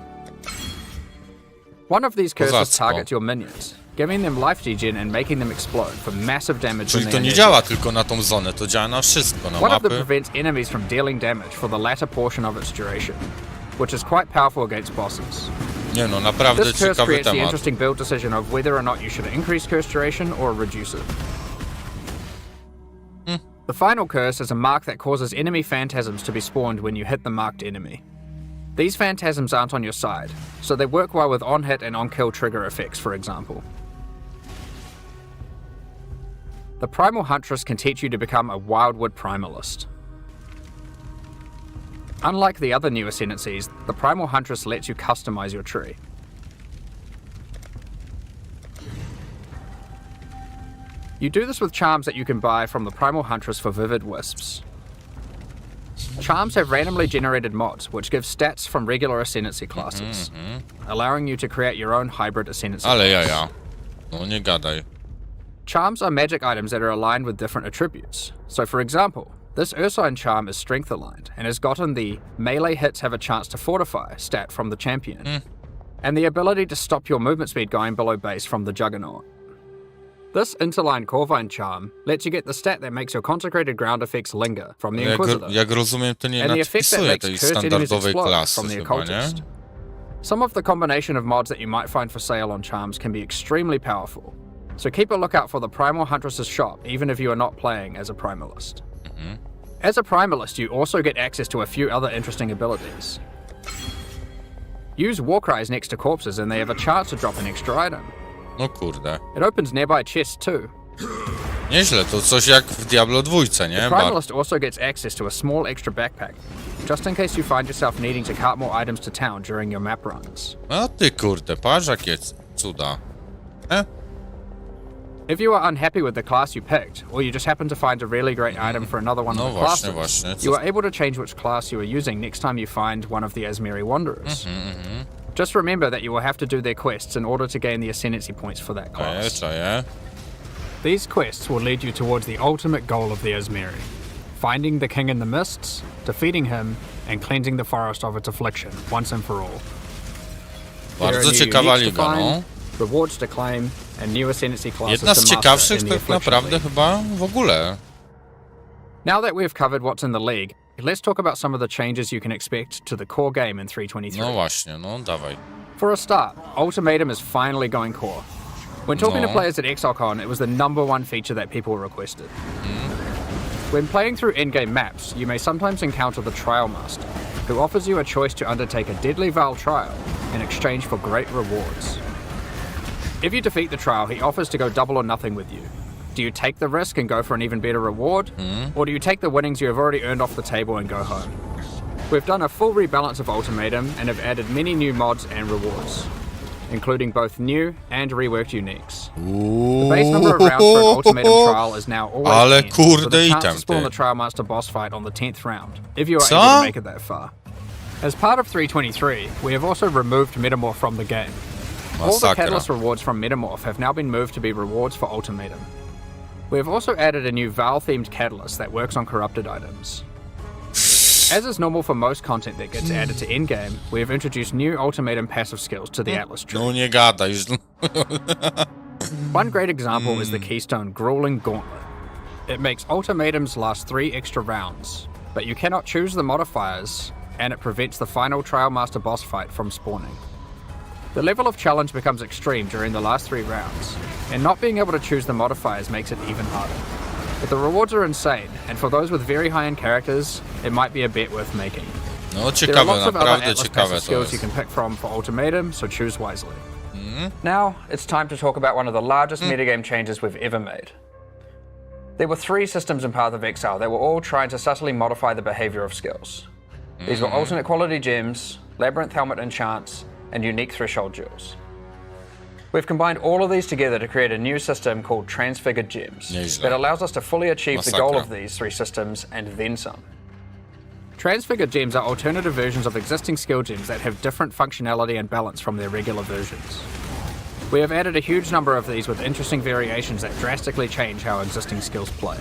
One of these curses Kozacko. targets your minions, giving them life degen and making them explode for massive damage when Czyli they to are nie near działa you. tylko na tą zonę, to działa na wszystko, na One of them mapy. prevents enemies from dealing damage for the latter portion of its duration, which is quite powerful against bosses. Nie no, naprawdę This curse ciekawy creates the temat. interesting build decision of whether or not you should increase curse duration or reduce it. The final curse is a mark that causes enemy phantasms to be spawned when you hit the marked enemy. These phantasms aren't on your side, so they work well with on-hit and on-kill trigger effects, for example. The Primal Huntress can teach you to become a Wildwood Primalist. Unlike the other new ascendancies, the Primal Huntress lets you customize your tree. You do this with charms that you can buy from the Primal Huntress for Vivid Wisps. Charms have randomly generated mods, which give stats from regular Ascendancy classes, allowing you to create your own hybrid Ascendancy Ale class. jaja. No nie gadaj. Charms are magic items that are aligned with different attributes. So for example, this Ursine charm is strength aligned, and has gotten the melee hits have a chance to fortify stat from the champion, and the ability to stop your movement speed going below base from the Juggernaut. This interline Corvine charm lets you get the stat that makes your consecrated ground effects linger from the Inquisitor, Jak rozumiem, to nie and the effect that nadpisuje makes tej cursed enemies standardowej explode klasy from the chyba, nie? Occultist. Some of the combination of mods that you might find for sale on charms can be extremely powerful, so keep a lookout for the Primal Huntress's shop even if you are not playing as a Primalist. As a Primalist, you also get access to a few other interesting abilities. Use war cries next to corpses and they have a chance to drop an extra item. No kurde. It opens nearby chests too. Nieźle, to coś jak w Diablo 2, nie? Primalist also gets access to a small extra backpack, just in case you find yourself needing to cart more items to town during your map runs. No ty kurde, patrz jakie cuda. If you are unhappy with the class you picked, or you just happen to find a really great item for another one No of the właśnie, classes, właśnie. you are able to change which class you are using next time you find one of the Azmiri Wanderers. Just remember that you will have to do their quests in order to gain the Ascendancy points for that class. Czaję. These quests will lead you towards the ultimate goal of the Azmiri, finding the King in the Mists, defeating him, and cleansing the forest of its affliction once and for all. There are Bardzo new ciekawa uniques to liga, no. find, rewards to claim, and new Ascendancy classes Jedna to z master ciekawszych in the tak Affliction naprawdę League. chyba w ogóle. Now that we've covered what's in the league, let's talk about some of the changes you can expect to the core game in 3.23. No właśnie, no dawaj. For a start, Ultimatum is finally going core. When talking to No. players at ExileCon, it was the #1 feature that people requested. When playing through in-game maps, you may sometimes encounter the Trial Master, who offers you a choice to undertake a deadly Val trial in exchange for great rewards. If you defeat the trial, he offers to go double or nothing with you. Do you take the risk and go for an even better reward? Or do you take the winnings you have already earned off the table and go home? We've done a full rebalance of Ultimatum and have added many new mods and rewards, including both new and reworked uniques. The base number of rounds for an Ultimatum trial is now always Ale 10, kurde with a chance item, to spawn ty. the Trial Master boss fight on the 10th round, if you are Co? able to make it that far. As part of 3.23, we have also removed Metamorph from the game. All the Masakra. Catalyst rewards from Metamorph have now been moved to be rewards for Ultimatum. We have also added a new Val-themed Catalyst that works on corrupted items. As is normal for most content that gets added to endgame, we have introduced new Ultimatum passive skills to the Atlas tree. No nie gadaj. One great example is the Keystone Grueling Gauntlet. It makes Ultimatums last 3 extra rounds, but you cannot choose the modifiers, and it prevents the final Trial Master boss fight from spawning. The level of challenge becomes extreme during the last 3 rounds, and not being able to choose the modifiers makes it even harder. But the rewards are insane, and for those with very high-end characters, it might be a bet worth making. No There are ciekawe, lots of other naprawdę Atlas ciekawe passive to skills you jest. can pick from for Ultimatum, so choose wisely. Now, it's time to talk about one of the largest metagame changes we've ever made. There were 3 systems in Path of Exile that were all trying to subtly modify the behavior of skills. These were alternate quality gems, Labyrinth Helmet enchants, and unique threshold jewels. We've combined all of these together to create a new system called Transfigured Gems Nieźle. that allows us to fully achieve the goal Masakra. of these 3 systems and then some. Transfigured Gems are alternative versions of existing skill gems that have different functionality and balance from their regular versions. We have added a huge number of these with interesting variations that drastically change how existing skills play.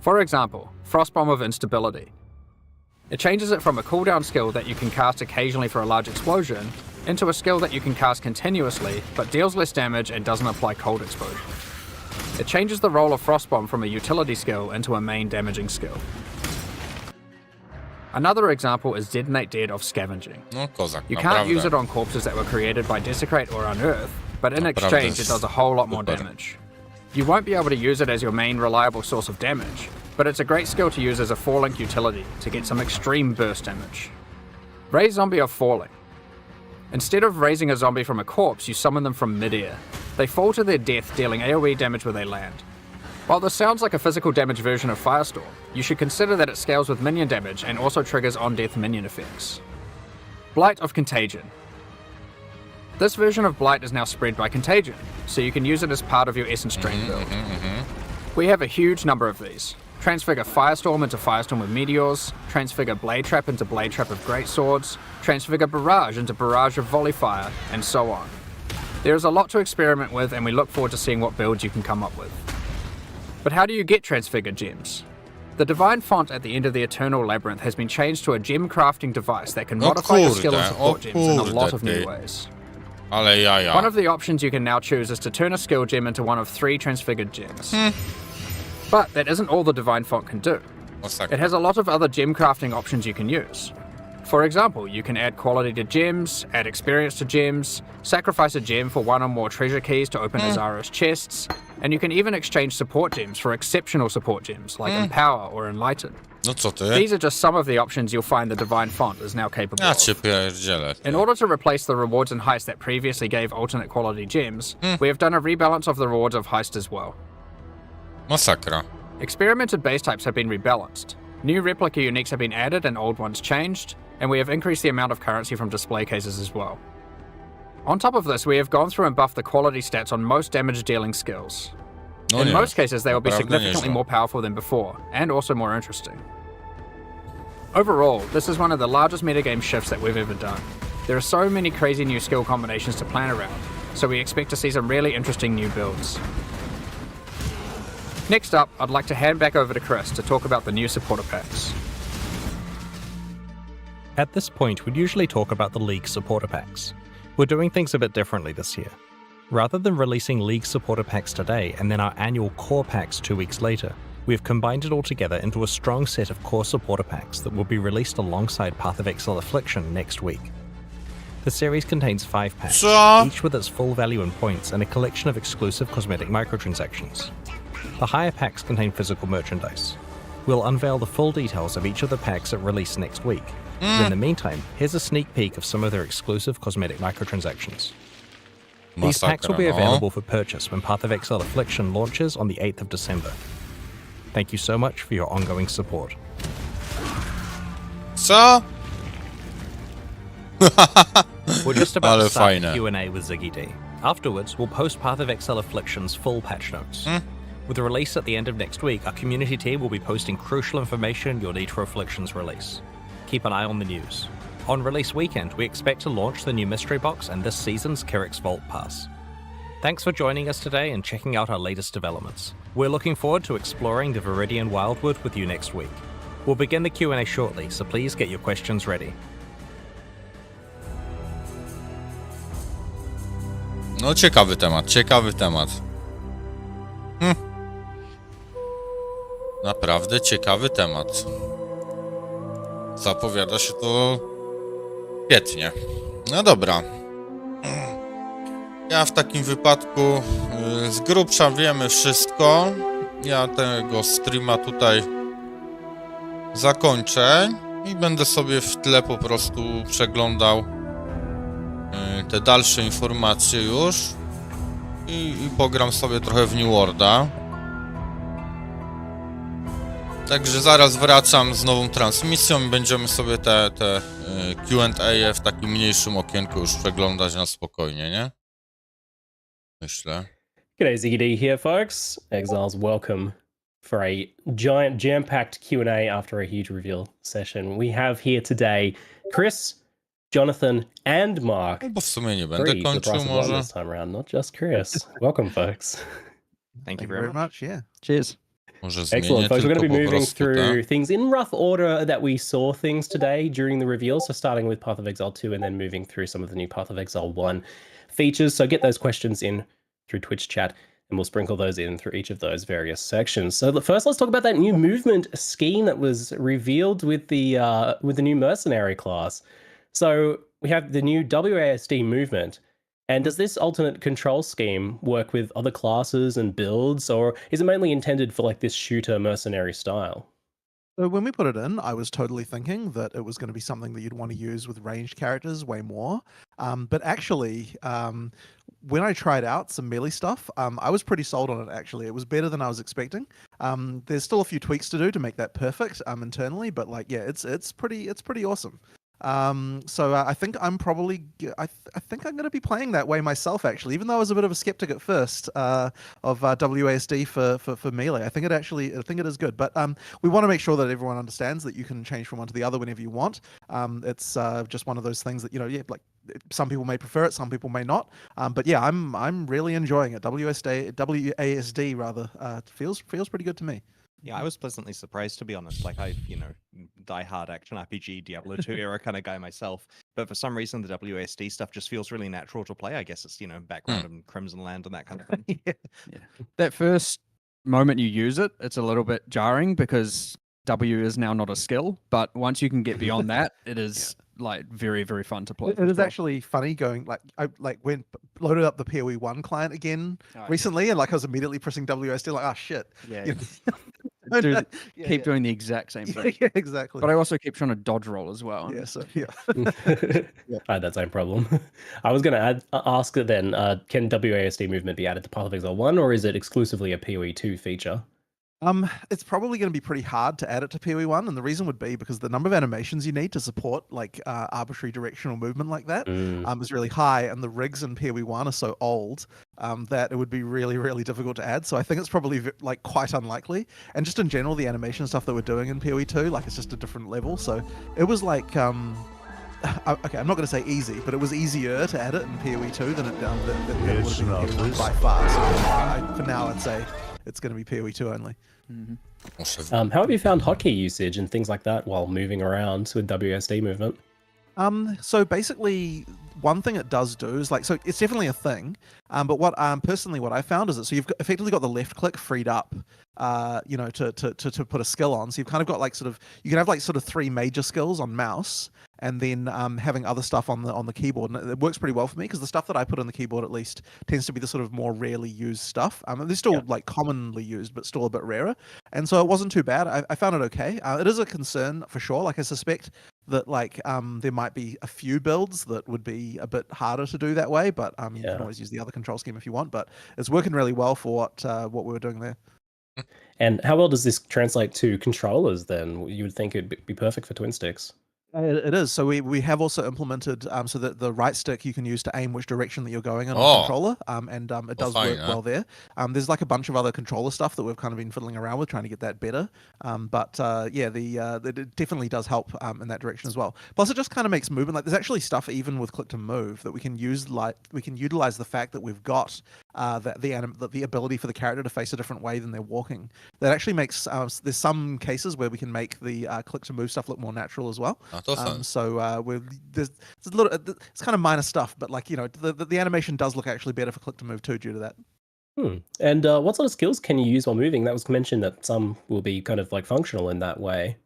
For example, Frostbomb of Instability. It changes it from a cooldown skill that you can cast occasionally for a large explosion into a skill that you can cast continuously but deals less damage and doesn't apply cold exposure. It changes the role of Frostbomb from a utility skill into a main damaging skill. Another example is Detonate Dead of Scavenging. No kozak, You can't use it on corpses that were created by Desecrate or Unearth, but in exchange it does a whole lot more damage. You won't be able to use it as your main reliable source of damage, but it's a great skill to use as a 4-link utility to get some extreme burst damage. Raise Zombie of Falling. Instead of raising a zombie from a corpse, you summon them from mid-air. They fall to their death, dealing AoE damage where they land. While this sounds like a physical damage version of Firestorm, you should consider that it scales with minion damage and also triggers on-death minion effects. Blight of Contagion. This version of Blight is now spread by Contagion, so you can use it as part of your Essence Drain build. We have a huge number of these. Transfigure Firestorm into Firestorm with Meteors, Transfigure Blade Trap into Blade Trap of Greatswords, Transfigure Barrage into Barrage of Volley Fire, and so on. There is a lot to experiment with, and we look forward to seeing what builds you can come up with. But how do you get Transfigured gems? The Divine Font at the end of the Eternal Labyrinth has been changed to a gem crafting device that can modify your skill and support gems in a lot of new ways. Ale jaja. One of the options you can now choose is to turn a skill gem into one of 3 transfigured gems. But that isn't all the Divine Font can do. It has a lot of other gem crafting options you can use. For example, you can add quality to gems, add experience to gems, sacrifice a gem for 1 or more treasure keys to open Azaro's chests, and you can even exchange support gems for exceptional support gems like Empower or Enlighten. No co ty? These are just some of the options you'll find the Divine Font is now capable Ja of. cię pierdzielę. In order to replace the rewards in Heist that previously gave alternate quality gems, we have done a rebalance of the rewards of Heist as well. Masakra. Experimented base types have been rebalanced. New replica uniques have been added and old ones changed, and we have increased the amount of currency from display cases as well. On top of this, we have gone through and buffed the quality stats on most damage dealing skills. No In nie. most cases, they will be Naprawdę significantly nieźle. more powerful than before, and also more interesting. Overall, this is one of the largest metagame shifts that we've ever done. There are so many crazy new skill combinations to plan around, so we expect to see some really interesting new builds. Next up, I'd like to hand back over to Chris to talk about the new supporter packs. At this point, we'd usually talk about the League supporter packs. We're doing things a bit differently this year. Rather than releasing League supporter packs today and then our annual core packs 2 weeks later, we've combined it all together into a strong set of core supporter packs that will be released alongside Path of Exile Affliction next week. The series contains 5 packs, Co? each with its full value in points and a collection of exclusive cosmetic microtransactions. The higher packs contain physical merchandise. We'll unveil the full details of each of the packs at release next week. But in the meantime, here's a sneak peek of some of their exclusive cosmetic microtransactions. These packs will be Masakra, no. available for purchase when Path of Exile Affliction launches on the 8th of December. Thank you so much for your ongoing support. Co? We're just about Ale to start fajne. Q&A with Ziggy D. Afterwards, we'll post Path of Exile Affliction's full patch notes. With the release at the end of next week, our community team will be posting crucial information you'll need for Affliction's release. Keep an eye on the news. On release weekend, we expect to launch the new mystery box and this season's Kyrix Vault Pass. Thanks for joining us today and checking out our latest developments. We're looking forward to exploring the Viridian Wildwood with you next week. We'll begin the Q&A shortly, so please get your questions ready. No ciekawy temat, ciekawy temat. Naprawdę ciekawy temat. Zapowiada się to świetnie. No dobra. Ja w takim wypadku z grubsza wiemy wszystko. Ja tego streama tutaj zakończę i będę sobie w tle po prostu przeglądał te dalsze informacje już i pogram sobie trochę w New Worlda. Także zaraz wracam z nową transmisją i będziemy sobie te Q&A w takim mniejszym okienku już przeglądać na spokojnie, nie? Myślę. G'day, Ziggy D here, folks. Exiles, welcome for a giant jam-packed Q&A after a huge reveal session. We have here today Chris, Jonathan, and Mark. No bo w sumie nie będę Three, the kończył price of one może. this time around, not just Chris. Welcome, folks. Thank you very much. Yeah. Cheers. Może zmienię Excellent, folks. We're tylko going to be po moving prostu through things in rough order that we saw things today during the reveal. So starting with Path of Exile 2 and then moving through some of the new Path of Exile 1 features. So get those questions in through Twitch chat and we'll sprinkle those in through each of those various sections. So first, let's talk about that new movement scheme that was revealed with the new mercenary class. So we have the new WASD movement. And does this alternate control scheme work with other classes and builds, or is it mainly intended for like this shooter mercenary style? So when we put it in, I was totally thinking that it was going to be something that you'd want to use with ranged characters way more. But actually, when I tried out some melee stuff, I was pretty sold on it, actually. It was better than I was expecting. There's still a few tweaks to do to make that perfect internally, but like, yeah, it's pretty awesome. So I think I'm probably I think I'm going to be playing that way myself, actually, even though I was a bit of a skeptic at first of WASD for melee. I think it is good, but we want to make sure that everyone understands that you can change from one to the other whenever you want. It's just one of those things that, yeah, like some people may prefer it, some people may not, but yeah, I'm really enjoying it. WASD rather feels pretty good to me. Yeah, I was pleasantly surprised, to be honest. Like, die-hard action RPG, Diablo 2 era kind of guy myself. But for some reason, the WSD stuff just feels really natural to play. I guess it's, background in Crimson Land and that kind of thing. Yeah. That first moment you use it, it's a little bit jarring because W is now not a skill. But once you can get beyond that, it is like very, very fun to play. It is actually funny going I went loaded up the PoE1 client again recently, and like I was immediately pressing WSD, like, oh shit. Yeah. Keep doing the exact same thing. Yeah, exactly. But I also keep trying to dodge roll as well. Yeah, so yeah. I had that same problem. I was going to ask then, can WASD movement be added to Path of Exile 1, or is it exclusively a PoE 2 feature? It's probably going to be pretty hard to add it to PoE1, and the reason would be because the number of animations you need to support like arbitrary directional movement like that is really high, and the rigs in PoE1 are so old that it would be really, really difficult to add. So I think it's probably like quite unlikely. And just in general, the animation stuff that we're doing in PoE2, like it's just a different level. So it was like okay, I'm not going to say easy, but it was easier to add it in PoE2 than it would have been in PoE1 by far. So for now, I'd say it's going to be PoE2 only. Awesome. How have you found hotkey usage and things like that while moving around with WSD movement? So basically, one thing it does do is so it's definitely a thing. But what personally what I found is that so you've effectively got the left click freed up, to put a skill on. So you've kind of got you can have sort of three major skills on mouse, and then having other stuff on the keyboard. And it works pretty well for me because the stuff that I put on the keyboard at least tends to be the sort of more rarely used stuff. They're still commonly used, but still a bit rarer. And so it wasn't too bad. I found it okay. It is a concern for sure. I suspect that there might be a few builds that would be a bit harder to do that way, but you can always use the other control scheme if you want. But it's working really well for what we were doing there. And how well does this translate to controllers then? You would think it'd be perfect for twin sticks. It is. So we have also implemented so that the right stick you can use to aim which direction that you're going in on the controller, and it does work well there. There's a bunch of other controller stuff that we've kind of been fiddling around with trying to get that better. But it definitely does help in that direction as well. Plus, it just kind of makes movement there's actually stuff even with click to move that we can use. We can utilize the fact that we've got the ability for the character to face a different way than they're walking. That actually makes there's some cases where we can make the click to move stuff look more natural as well. So there's a little, it's kind of minor stuff, but the animation does look actually better for click to move too due to that. And what sort of skills can you use while moving? That was mentioned that some will be kind of functional in that way.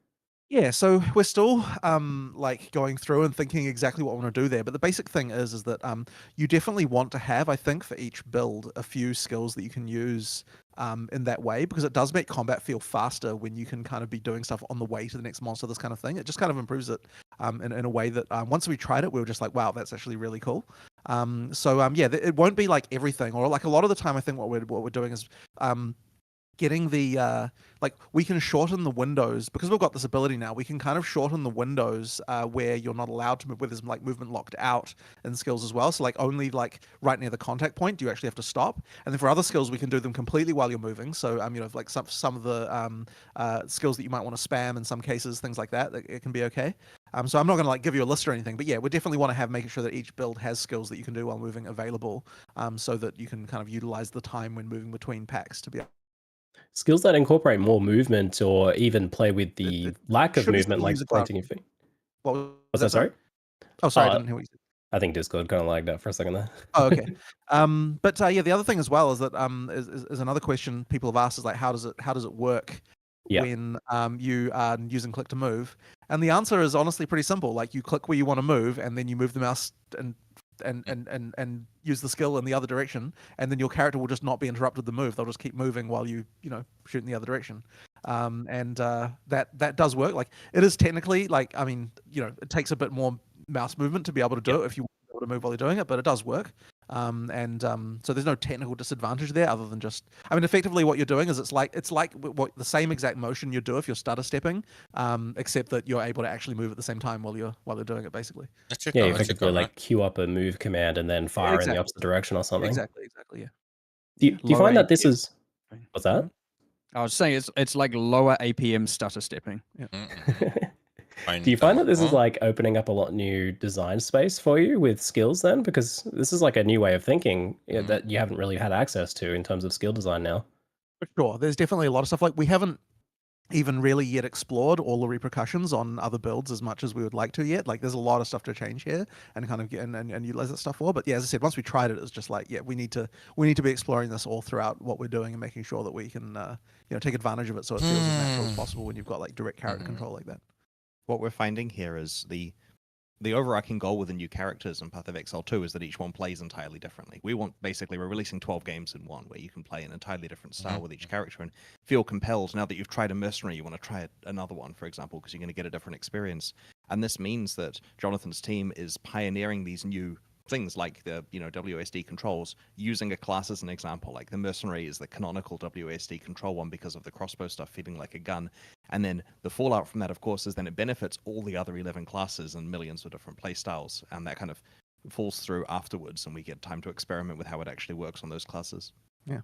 Yeah, so we're still going through and thinking exactly what we want to do there. But the basic thing is that you definitely want to have, I think, for each build, a few skills that you can use in that way, because it does make combat feel faster when you can kind of be doing stuff on the way to the next monster, this kind of thing. It just kind of improves it in a way that once we tried it, we were just like, wow, that's actually really cool. It won't be like everything, or a lot of the time, I think what we're doing is getting the we can shorten the windows because we've got this ability now. We can kind of shorten the windows where you're not allowed to move, where there's movement locked out in skills as well. So only right near the contact point do you actually have to stop. And then for other skills, we can do them completely while you're moving. So some of the skills that you might want to spam in some cases, things like that, it can be okay. So I'm not going to give you a list or anything, but yeah, we definitely want to making sure that each build has skills that you can do while moving available, so that you can kind of utilize the time when moving between packs to be Skills that incorporate more movement or even play with the lack of should be movement, still like user planting your feet. What What's that, sorry? Oh, sorry, I Uh, didn't hear what you said. I think Discord kind of lagged out for a second there. Oh, okay. But yeah, the other thing as well is that is another question people have asked is like how does it work Yeah. when you are using click to move? And the answer is honestly pretty simple. Like you click where you want to move, and then you move the mouse and use the skill in the other direction, and then your character will just not be interrupted the move. They'll just keep moving while you shoot in the other direction. That does work. Like it is technically like it takes a bit more mouse movement to be able to do it if you want to be able to move while you're doing it, but it does work. So there's no technical disadvantage there other than just effectively what you're doing is it's like what the same exact motion you do if you're stutter stepping, except that you're able to actually move at the same time while you're doing it basically. Yeah, you effectively like queue up a move command and then fire in the opposite direction or something. Exactly, yeah. Do you find that this is what's that? I was saying it's like lower APM stutter stepping. Yeah. Do you find that this is like opening up a lot new design space for you with skills then? Because this is like a new way of thinking that you haven't really had access to in terms of skill design now. For sure. There's definitely a lot of stuff. Like we haven't even really yet explored all the repercussions on other builds as much as we would like to yet. Like there's a lot of stuff to change here and kind of get and utilize that stuff for. But yeah, as I said, once we tried it, it's just like, yeah, we need to be exploring this all throughout what we're doing and making sure that we can take advantage of it so it feels as natural as possible when you've got like direct character control like that. What we're finding here is the overarching goal with the new characters in Path of Exile 2 is that each one plays entirely differently. We're releasing 12 games in one where you can play an entirely different style with each character and feel compelled. Now that you've tried a mercenary, you want to try another one, for example, because you're going to get a different experience. And this means that Jonathan's team is pioneering these new things like the WSD controls, using a class as an example. Like the mercenary is the canonical WSD control one because of the crossbow stuff feeling like a gun, and then the fallout from that, of course, is then it benefits all the other 11 classes and millions of different playstyles, and that kind of falls through afterwards, and we get time to experiment with how it actually works on those classes. Yeah.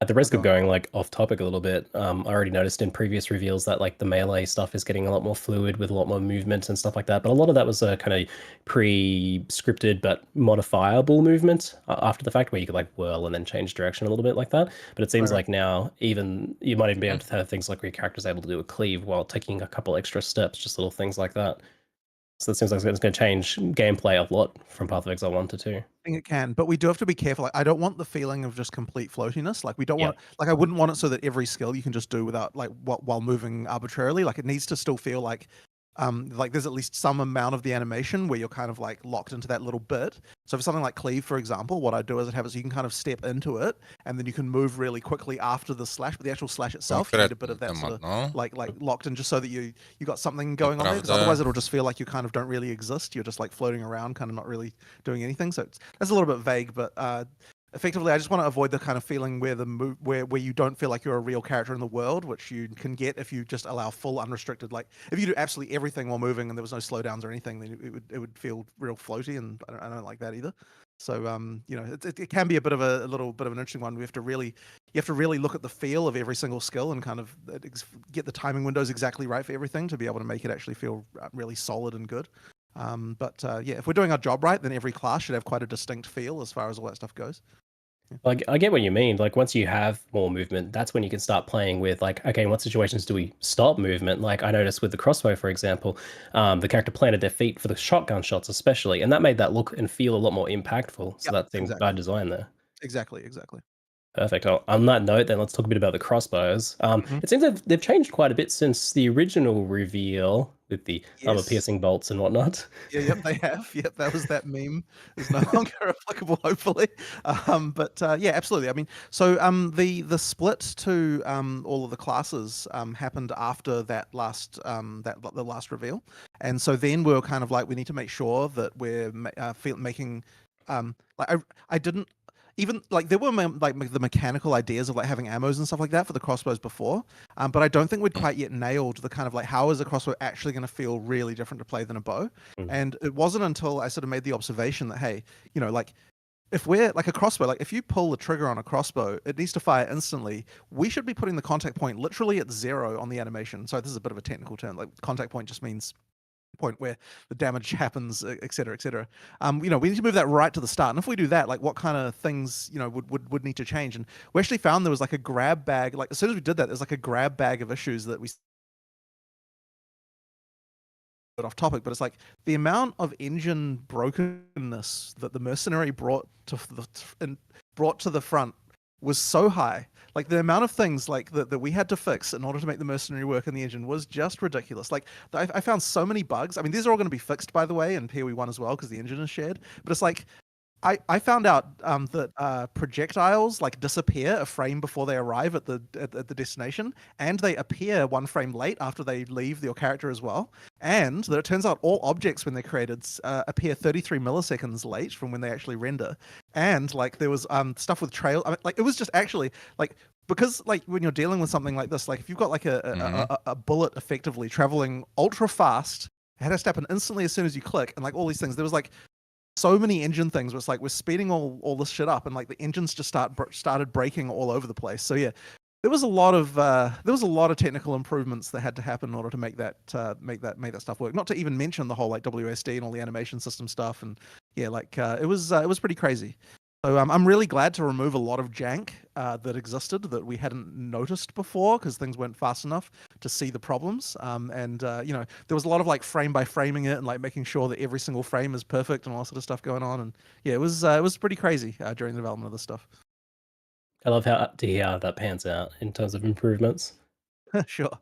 At the risk of going like off topic a little bit, I already noticed in previous reveals that like the melee stuff is getting a lot more fluid with a lot more movement and stuff like that. But a lot of that was a kind of pre-scripted but modifiable movement after the fact, where you could like whirl and then change direction a little bit like that. But it seems like now even you might even be able to have things like where your character's able to do a cleave while taking a couple extra steps, just little things like that. So it seems like it's going to change gameplay a lot from Path of Exile 1 to 2. I think it can, but we do have to be careful. Like, I don't want the feeling of just complete floatiness. Like we don't want, like I wouldn't want it so that every skill you can just do without like while moving arbitrarily. Like it needs to still feel like there's at least some amount of the animation where you're kind of like locked into that little bit. So for something like cleave, for example, what I do is I'd have it so you can kind of step into it and then you can move really quickly after the slash, but the actual slash itself, you need a bit of that sort of like locked in just so that you got something going on there, because otherwise it'll just feel like you kind of don't really exist. You're just like floating around, kind of not really doing anything. So that's a little bit vague, but effectively, I just want to avoid the kind of feeling where where you don't feel like you're a real character in the world, which you can get if you just allow full unrestricted. Like if you do absolutely everything while moving and there was no slowdowns or anything, then it would feel real floaty, and I don't like that either. So it can be a bit of a little bit of an interesting one. You have to really look at the feel of every single skill and kind of get the timing windows exactly right for everything to be able to make it actually feel really solid and good. If we're doing our job right, then every class should have quite a distinct feel as far as all that stuff goes. Like I get what you mean. Like once you have more movement, that's when you can start playing with like, okay, in what situations do we stop movement? Like I noticed with the crossbow, for example, the character planted their feet for the shotgun shots especially, and that made that look and feel a lot more impactful. So that seems by design there. Exactly. Perfect. On that note, then let's talk a bit about the crossbows. It seems they've changed quite a bit since the original reveal with the armor-piercing bolts and whatnot. Yep, they have. Yep, that was that meme. It's no longer applicable, hopefully. Absolutely. I mean, so the split to all of the classes happened after that last the last reveal, and so then we were kind of like, we need to make sure that we're making I didn't. Even like there were like the mechanical ideas of like having ammos and stuff like that for the crossbows before, but I don't think we'd quite yet nailed the kind of like how is a crossbow actually going to feel really different to play than a bow. And it wasn't until I sort of made the observation that hey, like if we're like a crossbow, like if you pull the trigger on a crossbow, it needs to fire instantly. We should be putting the contact point literally at 0 on the animation. So this is a bit of a technical term. Like contact point just means point where the damage happens, et cetera, et cetera. We need to move that right to the start. And if we do that, like what kind of things, would need to change? And we actually found there was like a grab bag, like as soon as we did that, there's like a grab bag of issues that we off topic, but it's like the amount of engine brokenness that the mercenary brought to the front was so high. Like the amount of things like that we had to fix in order to make the mercenary work in the engine was just ridiculous. Like I found so many bugs. I mean, these are all going to be fixed, by the way, in PoE 1 as well, because the engine is shared. But it's like I found out that projectiles like disappear a frame before they arrive at the destination, and they appear 1 frame late after they leave your character as well. And that it turns out all objects when they're created appear 33 milliseconds late from when they actually render. And like there was stuff with trail. I mean, like it was just actually like. Because like when you're dealing with something like this, like if you've got like a bullet effectively traveling ultra fast, it has to happen instantly as soon as you click, and like all these things, there was like so many engine things where it's like we're speeding all this shit up, and like the engines just started breaking all over the place. So yeah, there was a lot of technical improvements that had to happen in order to make that stuff work. Not to even mention the whole like WSD and all the animation system stuff, and yeah, like it was pretty crazy. So I'm really glad to remove a lot of jank that existed that we hadn't noticed before because things weren't fast enough to see the problems. And there was a lot of like frame by framing it and like making sure that every single frame is perfect and all that sort of stuff going on. And yeah, it was pretty crazy during the development of this stuff. I love how that pans out in terms of improvements. Sure.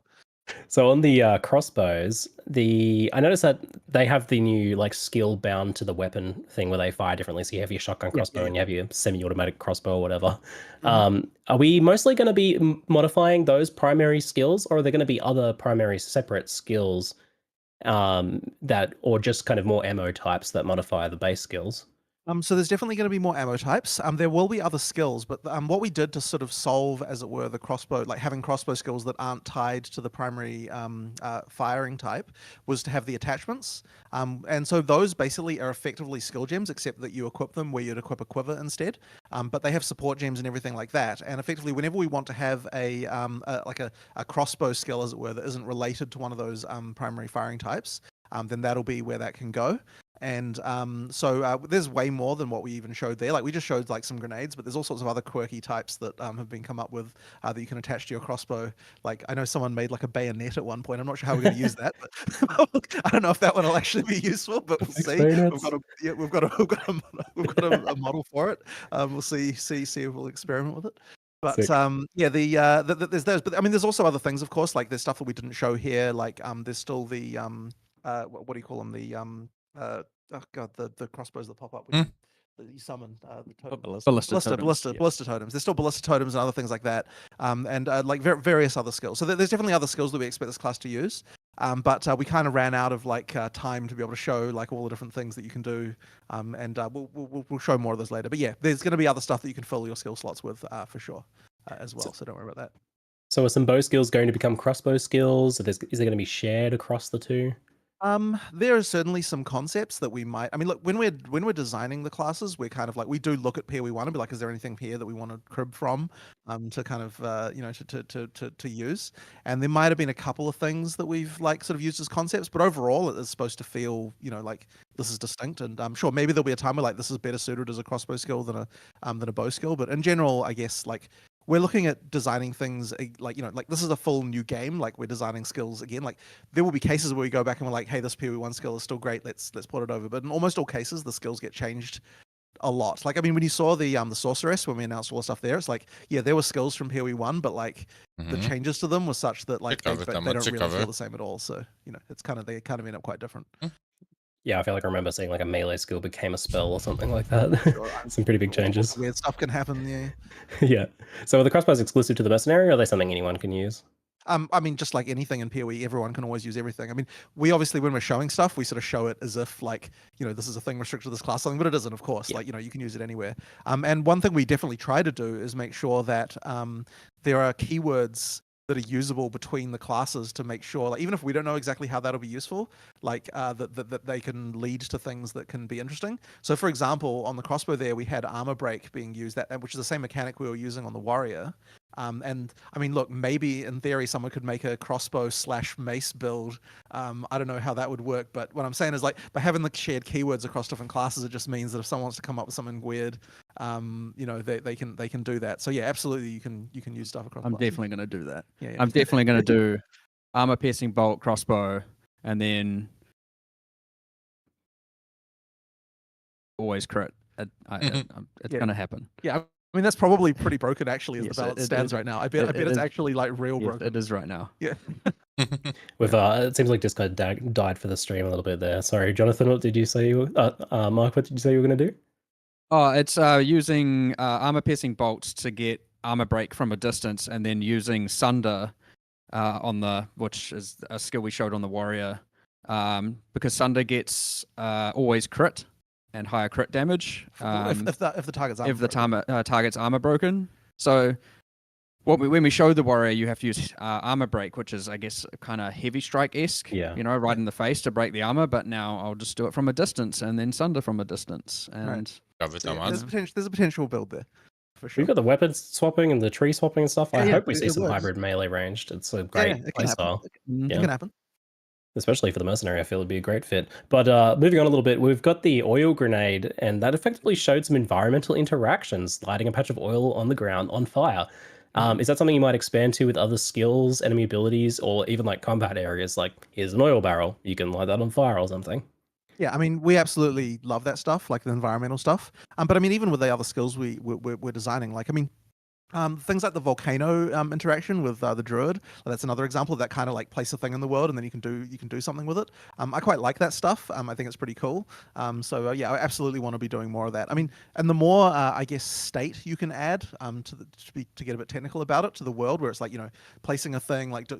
So on the crossbows, I noticed that they have the new like skill bound to the weapon thing where they fire differently. So you have your shotgun crossbow and you have your semi-automatic crossbow or whatever. Are we mostly going to be modifying those primary skills, or are there going to be other primary separate skills or just kind of more ammo types that modify the base skills? So there's definitely going to be more ammo types. There will be other skills, but what we did to sort of solve, as it were, the crossbow, like having crossbow skills that aren't tied to the primary firing type, was to have the attachments. And so those basically are effectively skill gems, except that you equip them where you'd equip a quiver instead. But they have support gems and everything like that. And effectively, whenever we want to have a crossbow skill, as it were, that isn't related to one of those primary firing types, then that'll be where that can go. And so there's way more than what we even showed there. Like we just showed like some grenades, but there's all sorts of other quirky types that have been come up with that you can attach to your crossbow. Like I know someone made like a bayonet at one point. I'm not sure how we're going to use that, but I don't know if that one will actually be useful. But we'll see. We've got a model for it. We'll see if we'll experiment with it. But there's those. But I mean, there's also other things, of course. Like there's stuff that we didn't show here. Like there's still the what do you call them? The the crossbows that pop up that you summon, the ballista totems. There's still ballista totems and other things like that, and like various other skills. So there's definitely other skills that we expect this class to use, but we kind of ran out of like time to be able to show like all the different things that you can do, and we'll show more of those later. But yeah, there's going to be other stuff that you can fill your skill slots with for sure as well. So don't worry about that. So are some bow skills going to become crossbow skills? Is there going to be shared across the two? There are certainly some concepts that we might. I mean, look, when we're designing the classes, we're kind of like we do look at PoE 1 and be like, is there anything here that we want to crib from, to kind of to use? And there might have been a couple of things that we've like sort of used as concepts, but overall, it is supposed to feel like this is distinct. And I'm sure maybe there'll be a time where like this is better suited as a crossbow skill than a bow skill. But in general, I guess like we're looking at designing things like this is a full new game. Like we're designing skills again. Like there will be cases where we go back and we're like, hey, this PoE 1 skill is still great. Let's port it over. But in almost all cases, the skills get changed a lot. Like I mean, when you saw the sorceress, when we announced all the stuff there, it's like there were skills from PoE 1, but like the changes to them were such that like they don't really feel the same at all. So it's they kind of end up quite different. Yeah, I feel like I remember seeing like a melee skill became a spell or something like that. Some pretty big changes. Weird stuff can happen, yeah. Yeah. So are the crossbows exclusive to the mercenary, or are they something anyone can use? I mean, just like anything in PoE, everyone can always use everything. I mean, we obviously, when we're showing stuff, we sort of show it as if like, this is a thing restricted to this class, something, but it isn't, of course. Yeah. Like, you can use it anywhere. And one thing we definitely try to do is make sure that there are keywords that are usable between the classes to make sure, like even if we don't know exactly how that'll be useful, like that they can lead to things that can be interesting. So for example, on the crossbow there, we had armor break being used, which is the same mechanic we were using on the warrior. And I mean, look, maybe in theory someone could make a crossbow / mace build. I don't know how that would work, but what I'm saying is like by having the shared keywords across different classes, it just means that if someone wants to come up with something weird, they can do that. So yeah, absolutely, you can use stuff across. I'm classes. definitely going to do that. Yeah. I'm definitely going to do armor piercing bolt, crossbow, and then always crit. It's going to happen. Yeah. I mean, that's probably pretty broken, actually, as the balance stands right now. I bet it's actually like real broken. It is right now. Yeah. With it seems like Discord died for the stream a little bit there. Sorry, Jonathan, what did you say you were? Mark, what did you say you were going to do? Oh, it's using armor piercing bolts to get armor break from a distance, and then using sunder which is a skill we showed on the warrior, because sunder gets always crit and higher crit damage if the target's armor if the target's armor broken. So when we show the warrior, you have to use armor break, which is, I guess, kind of heavy strike-esque, right in the face to break the armor. But now I'll just do it from a distance and then sunder from a distance. And there's a potential build there. For sure. We've got the weapons swapping and the tree swapping and stuff. I hope we see some works. hybrid melee ranged. It's a great playstyle. It can happen. Especially for the mercenary, I feel it'd be a great fit. But moving on a little bit, we've got the oil grenade, and that effectively showed some environmental interactions, lighting a patch of oil on the ground on fire. Is that something you might expand to with other skills, enemy abilities, or even like combat areas? Like, here's an oil barrel, you can light that on fire or something. Yeah, I mean, we absolutely love that stuff, like the environmental stuff. But I mean, even with the other skills we're designing, like, I mean, things like the volcano interaction with the druid, that's another example of that kind of like place a thing in the world and then you can do something with it. I quite like that stuff. I think it's pretty cool. Yeah, I absolutely want to be doing more of that. I mean, and the more I guess state you can add to get a bit technical about it, to the world, where it's like, placing a thing, like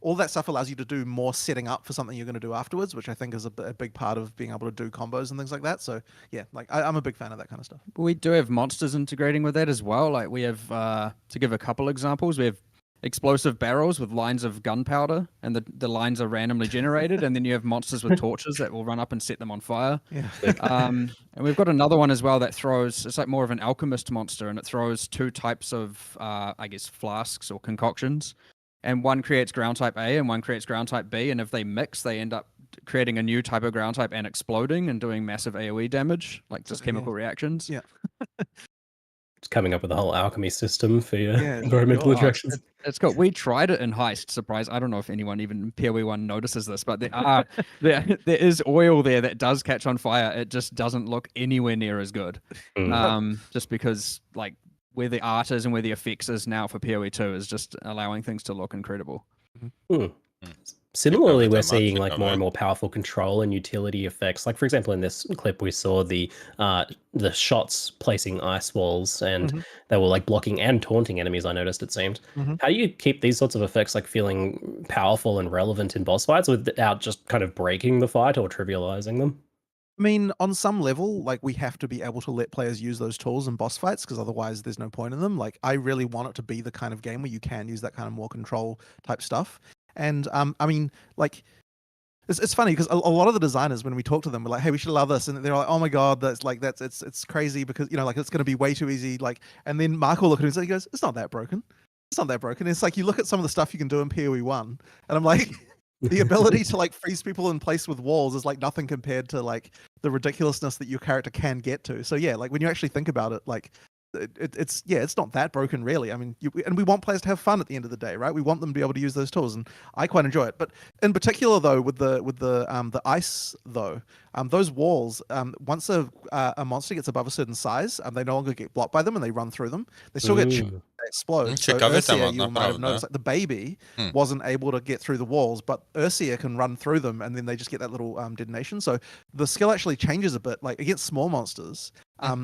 all that stuff allows you to do more setting up for something you're going to do afterwards, which I think is a big part of being able to do combos and things like that. So yeah, like I'm a big fan of that kind of stuff. We do have monsters integrating with that as well. Like we have, to give a couple examples, we have explosive barrels with lines of gunpowder, and the lines are randomly generated, and then you have monsters with torches that will run up and set them on fire. Yeah. And we've got another one as well that throws, it's like more of an alchemist monster, and it throws two types of, I guess, flasks or concoctions, and one creates ground type A and one creates ground type B, and if they mix, they end up creating a new type of ground type and exploding and doing massive AoE damage, like just chemical reactions. Yeah. It's coming up with a whole alchemy system for your environmental interactions. It's cool. We tried it in Heist. Surprise! I don't know if anyone even in PoE1 notices this, but there is oil there that does catch on fire. It just doesn't look anywhere near as good. Just because like where the art is and where the effects is now for PoE2 is just allowing things to look incredible. Similarly, we're seeing like more and more powerful control and utility effects. Like, for example, in this clip, we saw the shots placing ice walls, and they were like blocking and taunting enemies, I noticed, it seemed. How do you keep these sorts of effects like feeling powerful and relevant in boss fights without just kind of breaking the fight or trivializing them? I mean, on some level, like we have to be able to let players use those tools in boss fights, because otherwise there's no point in them. Like, I really want it to be the kind of game where you can use that kind of more control type stuff. And I mean, like, it's funny because a lot of the designers, when we talk to them, we're like, hey, we should allow this, and they're like, oh my god, it's crazy because like it's going to be way too easy. Like, and then Mark will look at him and he goes, it's not that broken. It's not that broken. It's like you look at some of the stuff you can do in PoE1, and I'm like, the ability to like freeze people in place with walls is like nothing compared to like the ridiculousness that your character can get to. So yeah, like when you actually think about it, like it's not that broken really. I mean, and we want players to have fun at the end of the day, right? We want them to be able to use those tools, and I quite enjoy it. But in particular though, with the ice though, those walls, once a monster gets above a certain size, they no longer get blocked by them and they run through them. They still get they explode. So Ursia, you might have noticed, like the baby wasn't able to get through the walls, but Ursia can run through them, and then they just get that little detonation. So the skill actually changes a bit. Like against small monsters,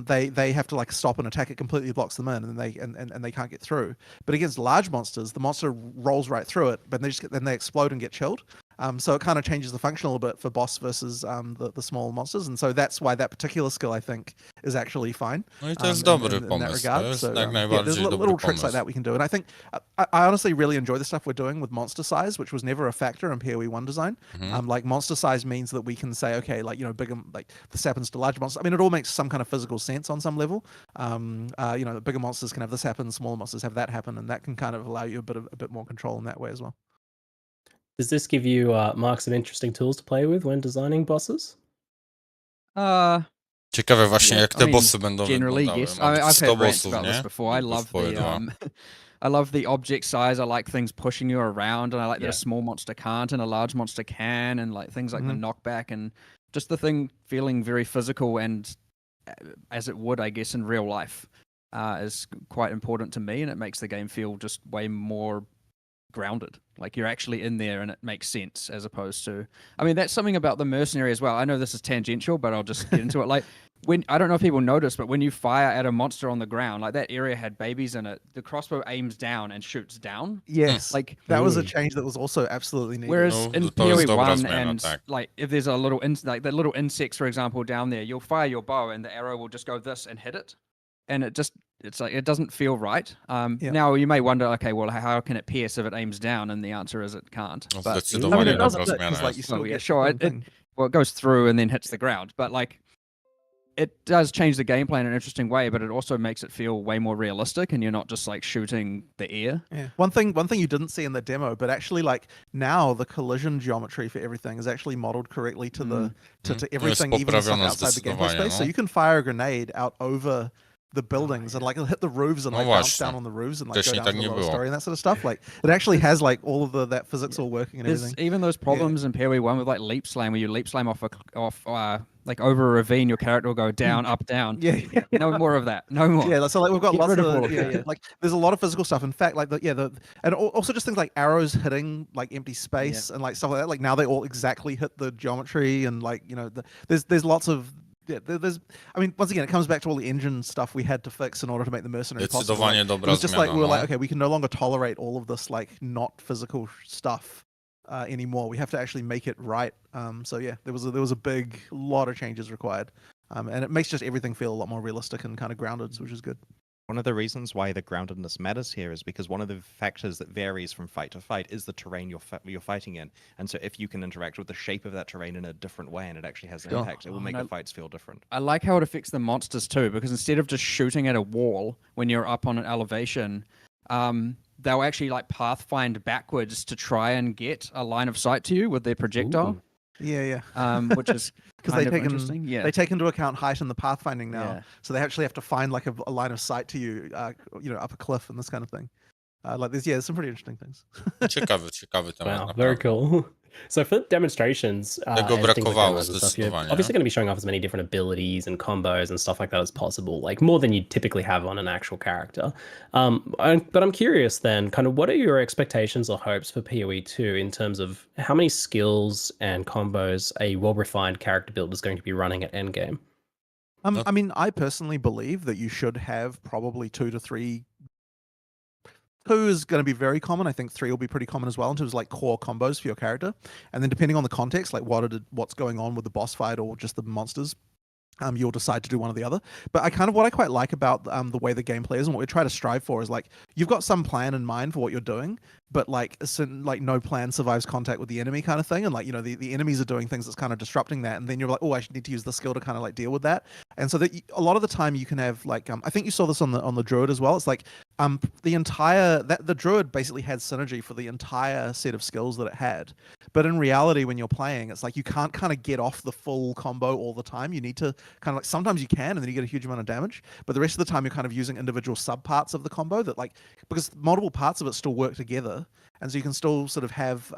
they have to like stop and attack. It completely blocks them in, and they can't get through. But against large monsters, the monster rolls right through it, but they explode and get chilled. So it kind of changes the function a little bit for boss versus the small monsters, and so that's why that particular skill I think is actually fine. No i to jest dobry in that pomysł. regard. To jest So jak yeah, najbardziej there's dobry little tricks like pomysł. that we can do, and I think I honestly really enjoy the stuff we're doing with monster size, which was never a factor in PoE 1 design. Like monster size means that we can say, okay, like bigger, like this happens to large monsters. I mean, it all makes some kind of physical sense on some level. Bigger monsters can have this happen, smaller monsters have that happen, and that can kind of allow you a bit more control in that way as well. Does this give you Mark some interesting tools to play with when designing bosses? Ciekawe właśnie, jak te I mean, bossy będą generally, wyglądały. yes. Ma być I've 100 had rants bossów, about this nie? before. I love Swoje dwa. I love the object size. I like things pushing you around, and I like that Yeah. a small monster can't and a large monster can, and like things like the knockback and just the thing feeling very physical and as it would, I guess, in real life is quite important to me, and it makes the game feel just way more grounded. Like you're actually in there and it makes sense, as opposed to, I mean, that's something about the mercenary as well. I know this is tangential, but I'll just get into it. Like when, I don't know if people notice, but when you fire at a monster on the ground, like that area had babies in it, the crossbow aims down and shoots down. Yes, Like that was a change that was also absolutely needed. whereas No, in to jest PoE dobra 1 zmiana, and tak. like if there's a little like the little insects, for example, down there, you'll fire your bow and the arrow will just go this and hit it, and it's like it doesn't feel right. Now you may wonder, okay, well, how can it pierce if it aims down? And the answer is it can't. No, But I mean, zdecydowanie it does dobra a bit, zmiana 'cause, like, you jest. still oh, yeah, get sure. the thing. Well, it goes through and then hits the ground, but like it does change the gameplay in an interesting way. But it also makes it feel way more realistic, and you're not just like shooting the air. Yeah. One thing you didn't see in the demo, but actually, like now the collision geometry for everything is actually modeled correctly to to everything, even the stuff poprawione outside the gameplay zdecydowanie, space. So no. you can fire a grenade out over the buildings and like it'll hit the roofs and No like bounce właśnie. down on the roofs and like go Wcześniej down tak to the nie lower było. story and that sort of stuff. Like it actually has like all of that physics all working and There's everything. even those problems in PoE 1 with like leap slam, where you leap slam off like over a ravine, your character will go down, up, down. Yeah. No more of that. No more. Yeah, so like we've got Get lots rid of of all of yeah, that. yeah, like there's a lot of physical stuff. In fact, like and also just things like arrows hitting like empty space and like stuff like that. Like now they all exactly hit the geometry and like there's lots of there's I mean once again it comes back to all the engine stuff we had to fix in order to make the mercenary possible. Zdecydowanie Like, it dobra was just like zmiana, we were no. like, okay, we can no longer tolerate all of this like not physical stuff anymore. We have to actually make it right. So yeah, there was a big lot of changes required. And it makes just everything feel a lot more realistic and kind of grounded, which is good. One of the reasons why the groundedness matters here is because one of the factors that varies from fight to fight is the terrain you're fighting in. And so if you can interact with the shape of that terrain in a different way and it actually has an impact, it will make the fights feel different. I like how it affects the monsters too, because instead of just shooting at a wall when you're up on an elevation, they'll actually like pathfind backwards to try and get a line of sight to you with their projectile. Ooh. Yeah. Which is Because kind of interesting. Yeah. they take into account height in the pathfinding now, Yeah. so they actually have to find like a line of sight to you, up a cliff and this kind of thing. There's some pretty interesting things. Ciekawy temat. Wow, naprawdę. very cool. So for demonstrations, Tego and things like brakowało demos and stuff, you're zdecydowanie. obviously going to be showing off as many different abilities and combos and stuff like that as possible, like more than you typically have on an actual character. But I'm curious then, kind of what are your expectations or hopes for PoE 2 in terms of how many skills and combos a well-refined character build is going to be running at endgame? I mean, I personally believe that you should have probably 2 to 3. 2 is going to be very common. I think 3 will be pretty common as well in terms of like core combos for your character. And then depending on the context, like what's going on with the boss fight or just the monsters, you'll decide to do one or the other. But what I quite like about the way the gameplay is and what we try to strive for is like you've got some plan in mind for what you're doing, but like no plan survives contact with the enemy kind of thing. And like, the enemies are doing things that's kind of disrupting that. And then you're like, oh, I should need to use the skill to kind of like deal with that. And so that a lot of the time you can have like, I think you saw this on the Druid as well. It's like the Druid basically had synergy for the entire set of skills that it had. But in reality, when you're playing, it's like you can't kind of get off the full combo all the time. You need to kind of like, sometimes you can, and then you get a huge amount of damage. But the rest of the time, you're kind of using individual subparts of the combo that like, because multiple parts of it still work together. And so you can still sort of have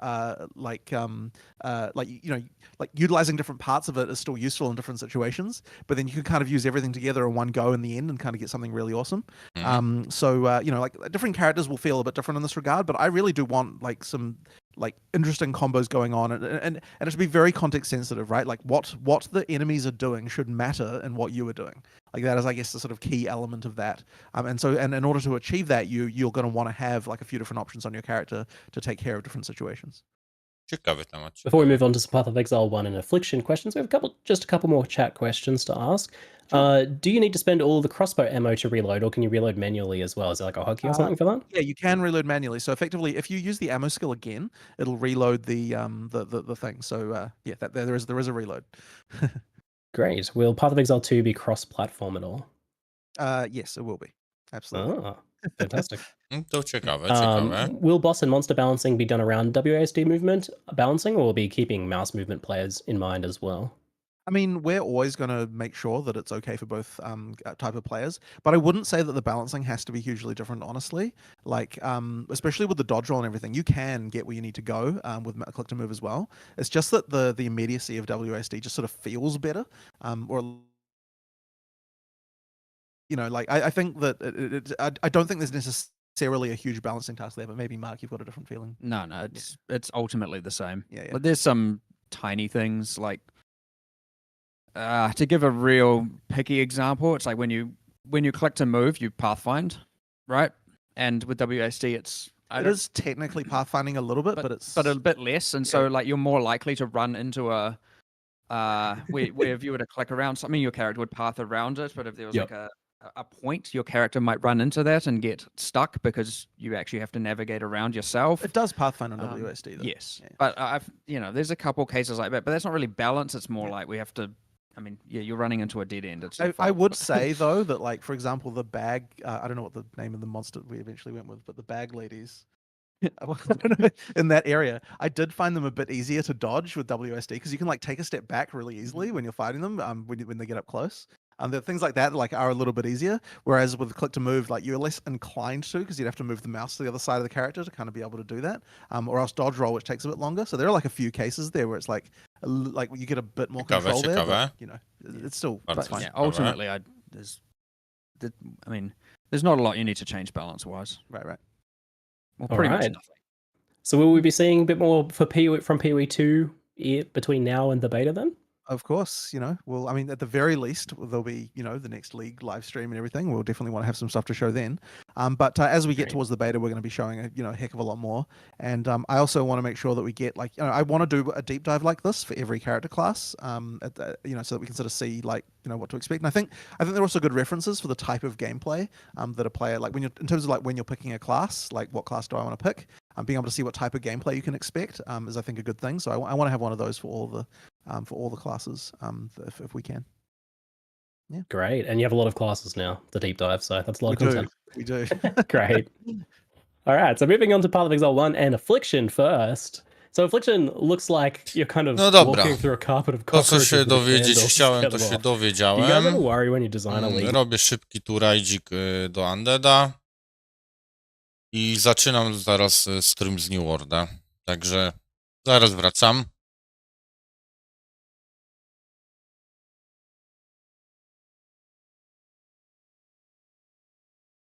utilizing different parts of it is still useful in different situations. But then you can kind of use everything together in one go in the end and kind of get something really awesome. Like different characters will feel a bit different in this regard. But I really do want like some like interesting combos going on, and it should be very context sensitive, right? Like what the enemies are doing should matter in what you are doing. Like that is, I guess, the sort of key element of that. And in order to achieve that, you're going to want to have like a few different options on your character to take care of different situations. Ciekawy temat. Before we move on to some Path of Exile 1 and Affliction questions, we have just a couple more chat questions to ask. Do you need to spend all of the crossbow ammo to reload, or can you reload manually as well? Is there like a hotkey or something for that? Yeah, you can reload manually. So effectively, if you use the ammo skill again, it'll reload the thing. So yeah, there is a reload. Great. Will Path of Exile 2 be cross-platform at all? Yes, it will be. Absolutely. Ah, fantastic. To ciekawe. Will boss and monster balancing be done around WASD movement balancing, or will be keeping mouse movement players in mind as well? I mean, we're always going to make sure that it's okay for both type of players, but I wouldn't say that the balancing has to be hugely different, honestly. Like, especially with the dodge roll and everything, you can get where you need to go with click to move as well. It's just that the immediacy of WASD just sort of feels better, or you know, like I think that I don't think there's necessarily a huge balancing task there, but maybe Mark, you've got a different feeling. No, it's ultimately the same. Yeah. But there's some tiny things like to give a real picky example, it's like when you click to move, you pathfind, right? And with WASD, it is technically pathfinding a little bit, but a bit less. And so like you're more likely to run into a where if you were to click around something, your character would path around it. But if there was like a point, your character might run into that and get stuck because you actually have to navigate around yourself. It does pathfind on WASD, though. Yes, but there's a couple cases like that, but that's not really balance. It's more like we have to. I mean, yeah, you're running into a dead end. I would say though that, like, for example, the bag. I don't know what the name of the monster we eventually went with, but the bag ladies. In that area, I did find them a bit easier to dodge with WSD because you can like take a step back really easily when you're fighting them. When they get up close. There are things like that like are a little bit easier. Whereas with click to move, like you're less inclined to because you'd have to move the mouse to the other side of the character to kind of be able to do that. Or else dodge roll, which takes a bit longer. So there are like a few cases there where it's like you get a bit more control there. But, you know, it's still fine. Yeah, ultimately, there's not a lot you need to change balance wise. Right. Well, pretty much nothing. So will we be seeing a bit more from PoE 2 between now and the beta then? Of course, you know, well, I mean, at the very least, there'll be, you know, the next league live stream and everything. We'll definitely want to have some stuff to show then. But as we get towards the beta, we're going to be showing a heck of a lot more. And I also want to make sure that we get I want to do a deep dive like this for every character class, so that we can sort of see what to expect. And I think there are also good references for the type of gameplay that a player like in terms of when you're picking a class, like what class do I want to pick? Being able to see what type of gameplay you can expect is I think a good thing. So I want to have one of those for all the classes if we can. Yeah. Great. And you have a lot of classes now, the deep dive, so that's a lot of content. We do. Great. All right, so moving on to Path of Exile 1 and Affliction first. So Affliction looks like you're kind of walking through a carpet of cockroaches. To, co się dowiedzieć chciałem, to się dowiedziałem. You guys ever worry when you design a league? Robię szybki tu rajdzik do Undeada. I zaczynam zaraz stream z New Worlda. Także zaraz wracam.